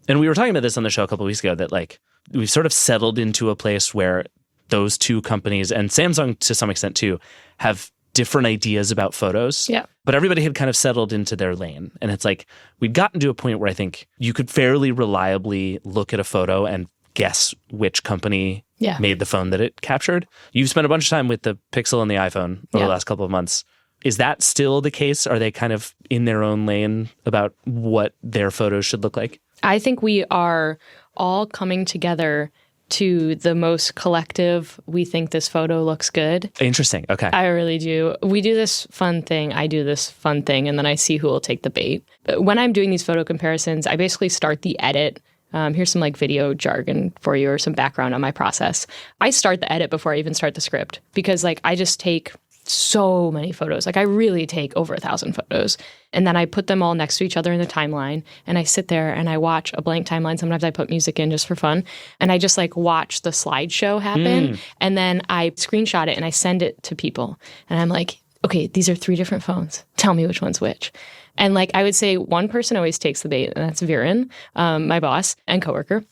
And we were talking about this on the show a couple of weeks ago that like we've sort of settled into a place where those two companies, and Samsung to some extent too, have different ideas about photos. Yeah. But everybody had kind of settled into their lane. And it's like we'd gotten to a point where I think you could fairly reliably look at a photo and guess which company made the phone that it captured. You've spent a bunch of time with the Pixel and the iPhone over the last couple of months. Is that still the case? Are they kind of in their own lane about what their photos should look like? I think we are all coming together to the most collective, we think this photo looks good. Interesting. Okay. I really do. We do this fun thing. I do this fun thing, and then I see who will take the bait. But when I'm doing these photo comparisons, I basically start the edit. Here's some like video jargon for you or some background on my process. I start the edit before I even start the script because like I just take so many photos. Like I really take over 1,000 photos. And then I put them all next to each other in the timeline. And I sit there and I watch a blank timeline. Sometimes I put music in just for fun. And I just like watch the slideshow happen. And then I screenshot it and I send it to people. And I'm like, okay, these are 3 different phones. Tell me which one's which. And like I would say one person always takes the bait, and that's Viren, my boss and coworker.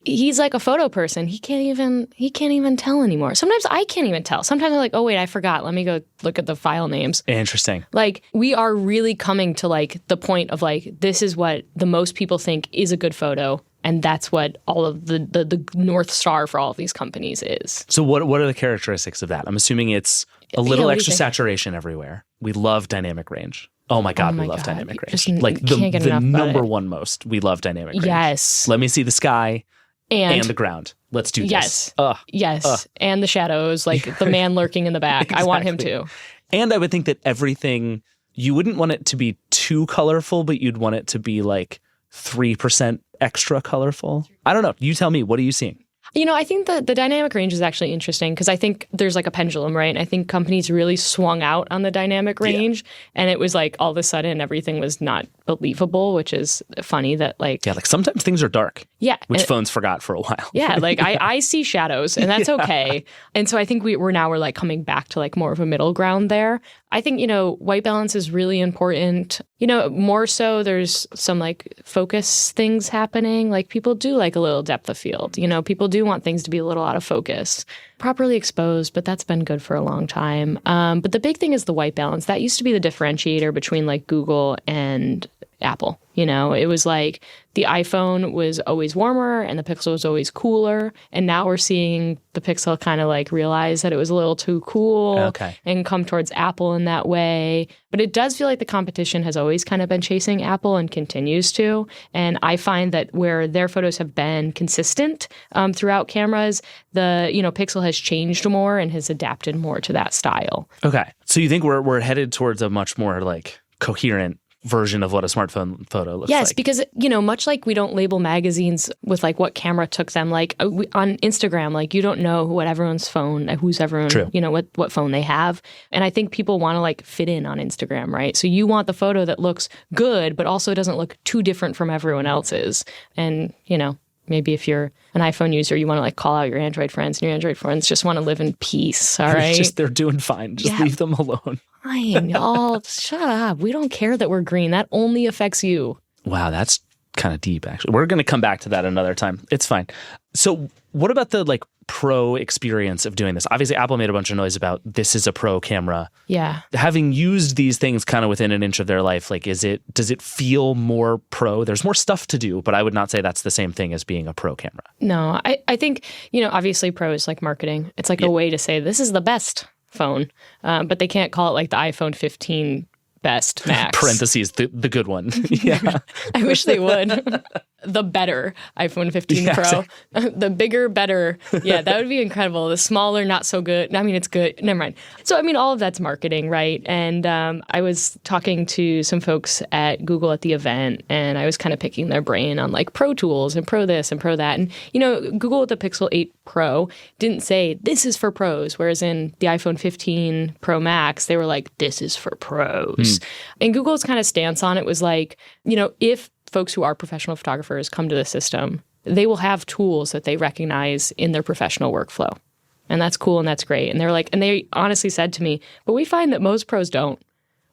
He's like a photo person. He can't even tell anymore. Sometimes I can't even tell. Sometimes I'm like, oh wait, I forgot. Let me go look at the file names. Interesting. Like we are really coming to like the point of like, this is what the most people think is a good photo. And that's what all of the North Star for all of these companies is. So what are the characteristics of that? I'm assuming it's a little extra saturation everywhere. We love dynamic range. Oh my God, we love dynamic range. Like the number one most, we love dynamic range. Yes. Let me see the sky and the ground. Let's do this. Yes. And the shadows, like the man lurking in the back. Exactly. I want him to. And I would think that everything, you wouldn't want it to be too colorful, but you'd want it to be like 3% extra colorful. I don't know. You tell me, what are you seeing? You know, I think the dynamic range is actually interesting because I think there's like a pendulum, right? And I think companies really swung out on the dynamic range, and it was like all of a sudden everything was not believable, which is funny that like... Yeah, like sometimes things are dark. Yeah. Which phones forgot for a while. Yeah, like I see shadows, and that's okay. And so I think we're like coming back to like more of a middle ground there. I think, you know, white balance is really important. You know, more so there's some like focus things happening. Like people do like a little depth of field. You know, people do want things to be a little out of focus. Properly exposed, but that's been good for a long time. But the big thing is the white balance. That used to be the differentiator between like Google and Apple. You know, it was like the iPhone was always warmer and the Pixel was always cooler. And now we're seeing the Pixel kind of like realize that it was a little too cool and come towards Apple in that way. But it does feel like the competition has always kind of been chasing Apple and continues to. And I find that where their photos have been consistent throughout cameras, the, you know, Pixel has changed more and has adapted more to that style. Okay. So you think we're headed towards a much more like coherent version of what a smartphone photo looks like. Yes, because, you know, much like we don't label magazines with like what camera took them, like on Instagram, like you don't know who's everyone, you know, what phone they have. And I think people want to like fit in on Instagram, right? So you want the photo that looks good, but also doesn't look too different from everyone else's. And, you know, maybe if you're an iPhone user, you want to like call out your Android friends, and your Android friends just want to live in peace, all right? They're doing fine. Just leave them alone. Fine, y'all. Shut up. We don't care that we're green. That only affects you. Wow, that's kind of deep, actually. We're going to come back to that another time. It's fine. So what about the like pro experience of doing this? Obviously, Apple made a bunch of noise about this is a pro camera. Yeah. Having used these things kind of within an inch of their life, like does it feel more pro? There's more stuff to do, but I would not say that's the same thing as being a pro camera. No, I think, you know, obviously pro is like marketing. It's like a way to say this is the best phone, but they can't call it like the iPhone 15 best max. Parentheses, the good one. Yeah. I wish they would. The better iPhone 15 Pro. Exactly. The bigger, better. Yeah, that would be incredible. The smaller, not so good. I mean, it's good. Never mind. So, I mean, all of that's marketing, right? And I was talking to some folks at Google at the event, and I was kind of picking their brain on like pro tools and pro this and pro that. And, you know, Google with the Pixel 8 Pro didn't say this is for pros, whereas in the iPhone 15 Pro Max, they were like, this is for pros. And Google's kind of stance on it was like, you know, if folks who are professional photographers come to the system, they will have tools that they recognize in their professional workflow. And that's cool and that's great. And they're like, and they honestly said to me, but we find that most pros don't.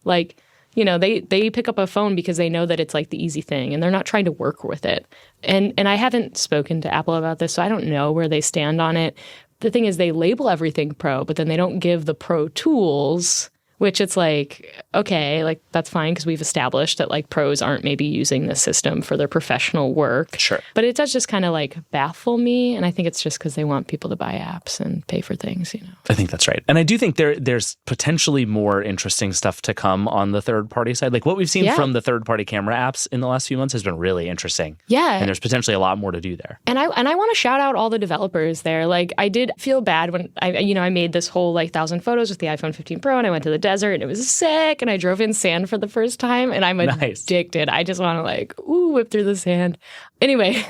Like, you know, they pick up a phone because they know that it's like the easy thing and they're not trying to work with it. And I haven't spoken to Apple about this, so I don't know where they stand on it. The thing is they label everything pro, but then they don't give the pro tools, which it's like, okay, like that's fine because we've established that like pros aren't maybe using the system for their professional work. Sure. But it does just kind of like baffle me. And I think it's just because they want people to buy apps and pay for things, you know. I think that's right. And I do think there's potentially more interesting stuff to come on the third-party side. Like what we've seen from the third-party camera apps in the last few months has been really interesting. Yeah. And there's potentially a lot more to do there. And I want to shout out all the developers there. Like I did feel bad when I made this whole like 1,000 photos with the iPhone 15 Pro and I went to the desert and it was sick and I drove in sand for the first time and I'm addicted. I just want to like, whip through the sand. Anyway,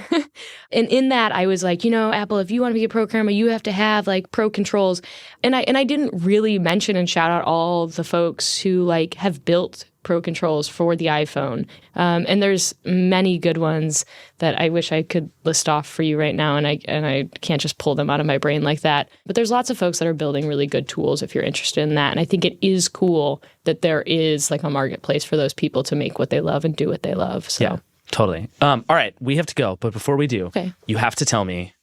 and in that I was like, you know, Apple, if you want to be a pro camera, you have to have like pro controls. And I didn't really mention and shout out all the folks who like have built Pro controls for the iPhone. And there's many good ones that I wish I could list off for you right now, and I can't just pull them out of my brain like that. But there's lots of folks that are building really good tools if you're interested in that. And I think it is cool that there is like a marketplace for those people to make what they love and do what they love. So. Yeah, totally. All right, we have to go. But before we do, you have to tell me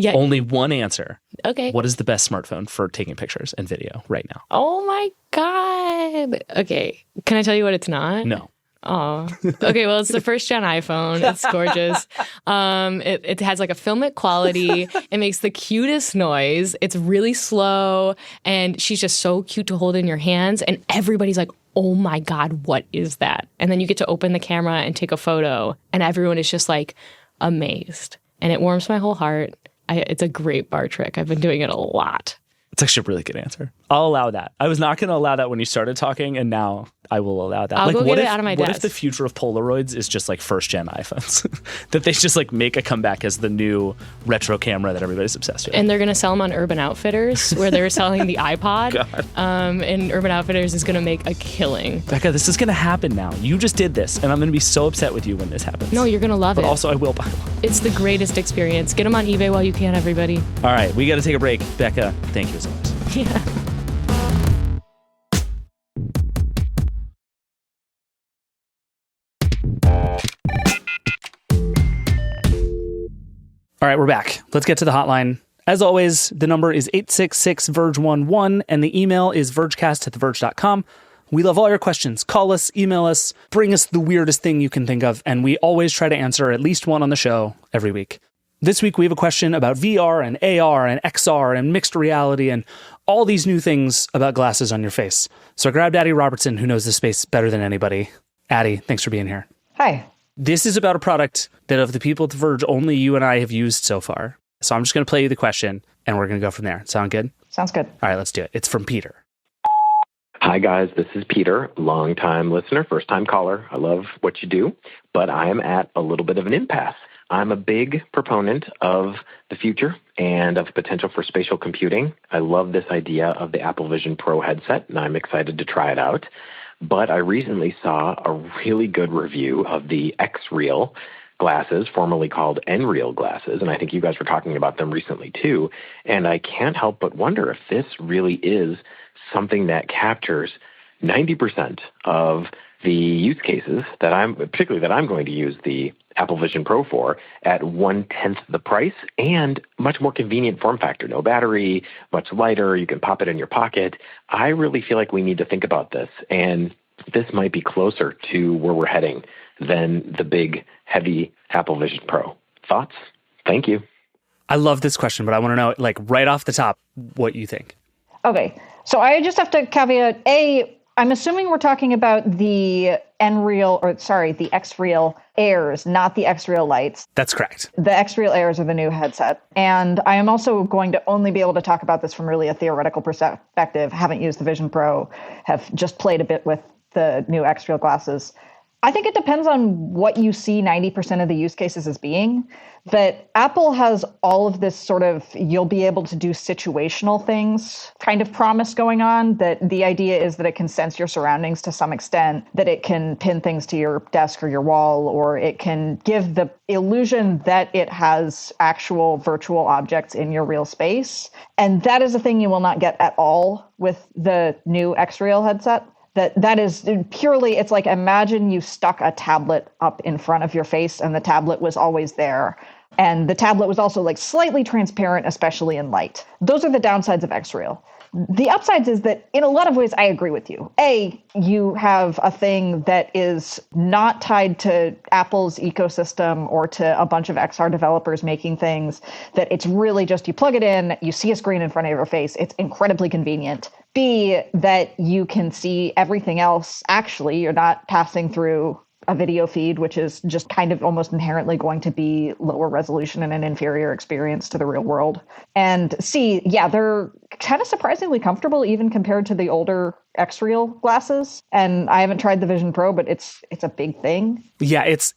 only one answer. Okay. What is the best smartphone for taking pictures and video right now? Oh my God. Okay. Can I tell you what it's not? No. Oh, okay. Well, it's the first gen iPhone. It's gorgeous. It has like a filmic quality. It makes the cutest noise. It's really slow, and she's just so cute to hold in your hands. And everybody's like, "Oh my God, what is that?" And then you get to open the camera and take a photo, and everyone is just like amazed, and it warms my whole heart. It's a great bar trick. I've been doing it a lot. It's actually a really good answer. I'll allow that. I was not going to allow that when you started talking, and now I will allow that. I'll go get it out of my desk. What if the future of Polaroids is just like first gen iPhones? That they just like make a comeback as the new retro camera that everybody's obsessed with. And they're going to sell them on Urban Outfitters, where they're selling the iPod. God. And Urban Outfitters is going to make a killing. Becca, this is going to happen now. You just did this, and I'm going to be so upset with you when this happens. No, you're going to love it. But also, I will buy one. It's the greatest experience. Get them on eBay while you can, everybody. All right, we got to take a break. Becca, thank you as always. Yeah. All right, we're back. Let's get to the hotline. As always, the number is 866-VERGE11, and the email is vergecast@theverge.com. We love all your questions. Call us, email us, bring us the weirdest thing you can think of, and we always try to answer at least one on the show every week. This week, we have a question about VR and AR and XR and mixed reality and all these new things about glasses on your face. So I grabbed Adi Robertson, who knows the space better than anybody. Adi, thanks for being here. Hi. This is about a product that of the people at The Verge, only you and I have used so far. So I'm just going to play you the question, and we're going to go from there. Sound good? Sounds good. All right, let's do it. It's from Peter. Hi, guys. This is Peter, longtime listener, first-time caller. I love what you do, but I am at a little bit of an impasse. I'm a big proponent of the future and of potential for spatial computing. I love this idea of the Apple Vision Pro headset, and I'm excited to try it out. But I recently saw a really good review of the X-Real glasses, formerly called N-Real glasses, and I think you guys were talking about them recently too. And I can't help but wonder if this really is something that captures 90% of the use cases that I'm going to use the Apple Vision Pro for at 1/10 the price and much more convenient form factor. No battery, much lighter. You can pop it in your pocket. I really feel like we need to think about this, and this might be closer to where we're heading than the big, heavy Apple Vision Pro. Thoughts? Thank you. I love this question, but I want to know, like, right off the top, what you think. Okay. So I just have to caveat, I'm assuming we're talking about the the X-Real Airs, not the X-Real Lights. That's correct. The X-Real Airs are the new headset. And I am also going to only be able to talk about this from really a theoretical perspective. Haven't used the Vision Pro, have just played a bit with the new X-Real glasses. I think it depends on what you see 90% of the use cases as being. That Apple has all of this sort of, you'll be able to do situational things kind of promise going on, that the idea is that it can sense your surroundings to some extent, that it can pin things to your desk or your wall, or it can give the illusion that it has actual virtual objects in your real space. And that is a thing you will not get at all with the new X-Real headset. That is purely, it's like, imagine you stuck a tablet up in front of your face and the tablet was always there. And the tablet was also like slightly transparent, especially in light. Those are the downsides of X-Real. The upsides is that in a lot of ways, I agree with you. You have a thing that is not tied to Apple's ecosystem or to a bunch of XR developers making things, that it's really just you plug it in, you see a screen in front of your face. It's incredibly convenient. B, that you can see everything else. Actually, you're not passing through a video feed, which is just kind of almost inherently going to be lower resolution and an inferior experience to the real world. And C, they're kind of surprisingly comfortable even compared to the older X-Real glasses. And I haven't tried the Vision Pro, but it's a big thing. Yeah, it's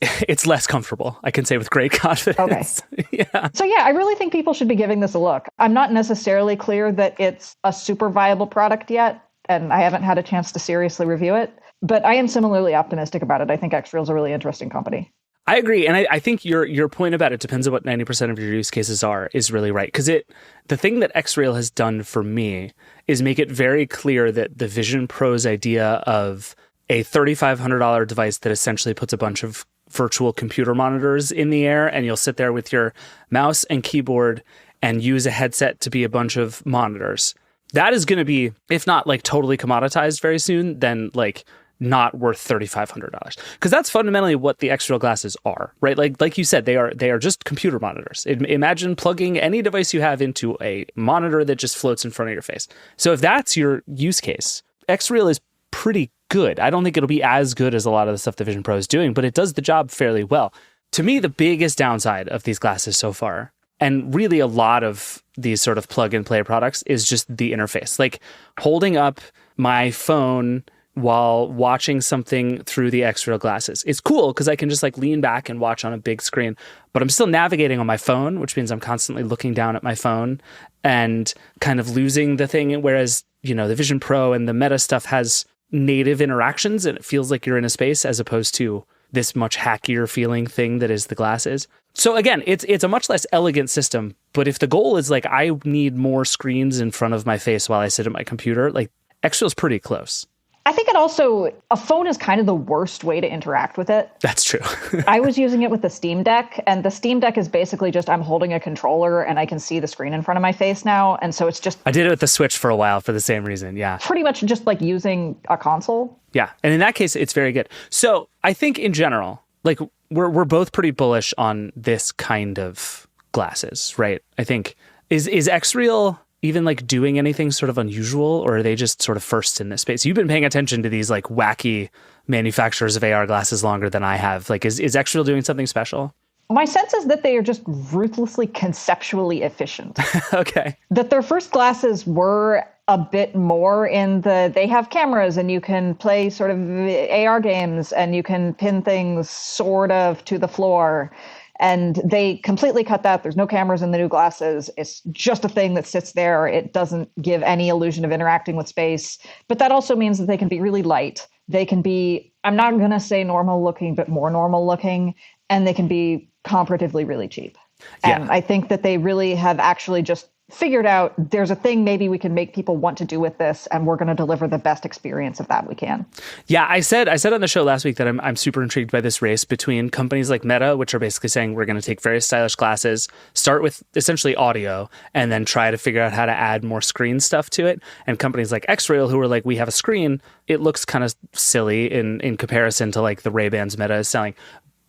less comfortable, I can say with great confidence. Okay. Yeah. So I really think people should be giving this a look. I'm not necessarily clear that it's a super viable product yet, and I haven't had a chance to seriously review it. But I am similarly optimistic about it. I think X-Real is a really interesting company. I agree. And I think your point about it depends on what 90% of your use cases are is really right. Because the thing that X-Real has done for me is make it very clear that the Vision Pro's idea of a $3,500 device that essentially puts a bunch of virtual computer monitors in the air, and you'll sit there with your mouse and keyboard and use a headset to be a bunch of monitors. That is going to be, if not like totally commoditized very soon, then like not worth $3,500, because that's fundamentally what the X-Real glasses are, right? Like you said, they are just computer monitors. Imagine plugging any device you have into a monitor that just floats in front of your face. So if that's your use case, X-Real is pretty good. I don't think it'll be as good as a lot of the stuff the Vision Pro is doing, but it does the job fairly well. To me, the biggest downside of these glasses so far, and really a lot of these sort of plug and play products, is just the interface. Like holding up my phone while watching something through the X-Real glasses. It's cool because I can just like lean back and watch on a big screen, but I'm still navigating on my phone, which means I'm constantly looking down at my phone and kind of losing the thing. Whereas, you know, the Vision Pro and the Meta stuff has native interactions and it feels like you're in a space as opposed to this much hackier feeling thing that is the glasses. So again, it's a much less elegant system, but if the goal is like, I need more screens in front of my face while I sit at my computer, like X-Real's pretty close. I think it also, a phone is kind of the worst way to interact with it. That's true. I was using it with the Steam Deck, and the Steam Deck is basically just I'm holding a controller and I can see the screen in front of my face now. And so it's just... I did it with the Switch for a while for the same reason, yeah. Pretty much just like using a console. Yeah, and in that case, it's very good. So I think in general, like we're both pretty bullish on this kind of glasses, right? I think, is X-Real even like doing anything sort of unusual, or are they just sort of first in this space? You've been paying attention to these like wacky manufacturers of AR glasses longer than I have. Like, is X-Real doing something special? My sense is that they are just ruthlessly conceptually efficient. Okay. That their first glasses were a bit more in they have cameras and you can play sort of AR games and you can pin things sort of to the floor. And they completely cut that. There's no cameras in the new glasses. It's just a thing that sits there. It doesn't give any illusion of interacting with space. But that also means that they can be really light. They can be, I'm not going to say normal looking, but more normal looking. And they can be comparatively really cheap. And I think that they really have actually just figured out there's a thing maybe we can make people want to do with this, and we're going to deliver the best experience of that we can. Yeah, I said on the show last week that I'm super intrigued by this race between companies like Meta, which are basically saying we're going to take very stylish glasses, start with essentially audio, and then try to figure out how to add more screen stuff to it, and companies like X-Real who are like, we have a screen, it looks kind of silly in comparison to like the Ray-Bans Meta is selling,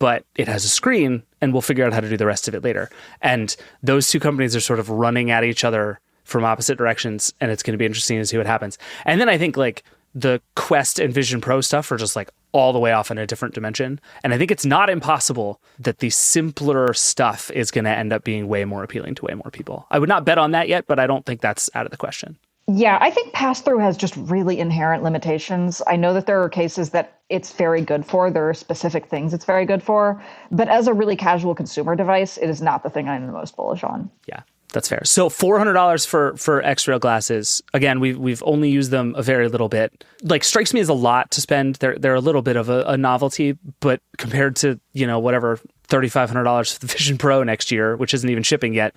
but it has a screen and we'll figure out how to do the rest of it later. And those two companies are sort of running at each other from opposite directions, and it's going to be interesting to see what happens. And then I think like the Quest and Vision Pro stuff are just like all the way off in a different dimension. And I think it's not impossible that the simpler stuff is going to end up being way more appealing to way more people. I would not bet on that yet, but I don't think that's out of the question. Yeah, I think pass-through has just really inherent limitations. I know that there are cases that it's very good for. There are specific things it's very good for. But as a really casual consumer device, it is not the thing I'm the most bullish on. Yeah, that's fair. So $400 for X-Real glasses. Again, we've only used them a very little bit. Like, strikes me as a lot to spend. They're a little bit of a novelty, but compared to, you know, whatever, $3,500 for the Vision Pro next year, which isn't even shipping yet,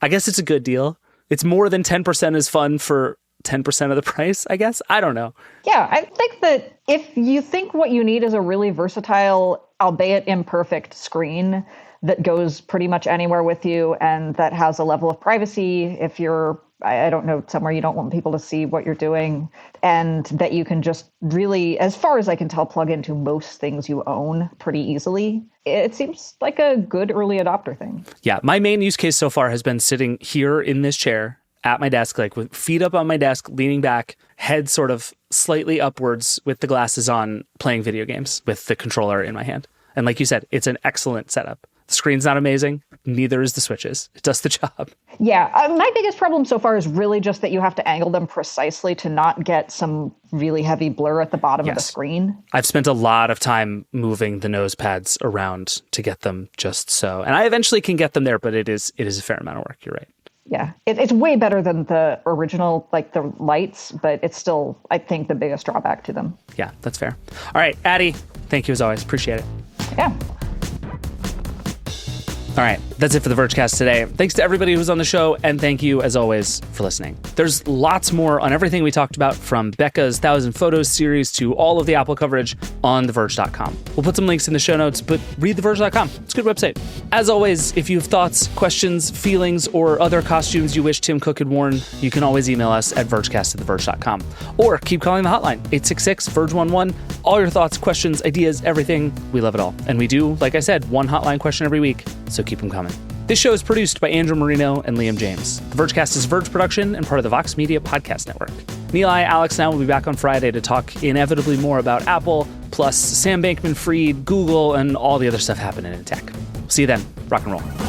I guess it's a good deal. It's more than 10% is fun for 10% of the price, I guess. I don't know. Yeah, I think that if you think what you need is a really versatile, albeit imperfect screen that goes pretty much anywhere with you and that has a level of privacy, if you're, I don't know, somewhere you don't want people to see what you're doing, and that you can just really, as far as I can tell, plug into most things you own pretty easily, it seems like a good early adopter thing. Yeah, my main use case so far has been sitting here in this chair at my desk, like with feet up on my desk, leaning back, head sort of slightly upwards with the glasses on, playing video games with the controller in my hand. And like you said, it's an excellent setup. The screen's not amazing. Neither is the Switches. It does the job. Yeah, my biggest problem so far is really just that you have to angle them precisely to not get some really heavy blur at the bottom of the screen. I've spent a lot of time moving the nose pads around to get them just so. And I eventually can get them there, but it is a fair amount of work. You're right. Yeah, it's way better than the original, like the lights, but it's still, I think, the biggest drawback to them. Yeah, that's fair. All right, Adi, thank you as always. Appreciate it. Yeah. All right, that's it for the Vergecast today. Thanks to everybody who's on the show, and thank you, as always, for listening. There's lots more on everything we talked about, from Becca's 1,000 Photos series to all of the Apple coverage on TheVerge.com. We'll put some links in the show notes, but read TheVerge.com. It's a good website. As always, if you have thoughts, questions, feelings, or other costumes you wish Tim Cook had worn, you can always email us at vergecast@theverge.com. Or keep calling the hotline, 866-VERGE11. All your thoughts, questions, ideas, everything. We love it all. And we do, like I said, one hotline question every week, so keep them coming. This show is produced by Andrew Marino and Liam James. The Vergecast is Verge production and part of the Vox Media Podcast Network. Nilay, Alex, and I will be back on Friday to talk inevitably more about Apple, plus Sam Bankman-Fried, Google, and all the other stuff happening in tech. See you then. Rock and roll.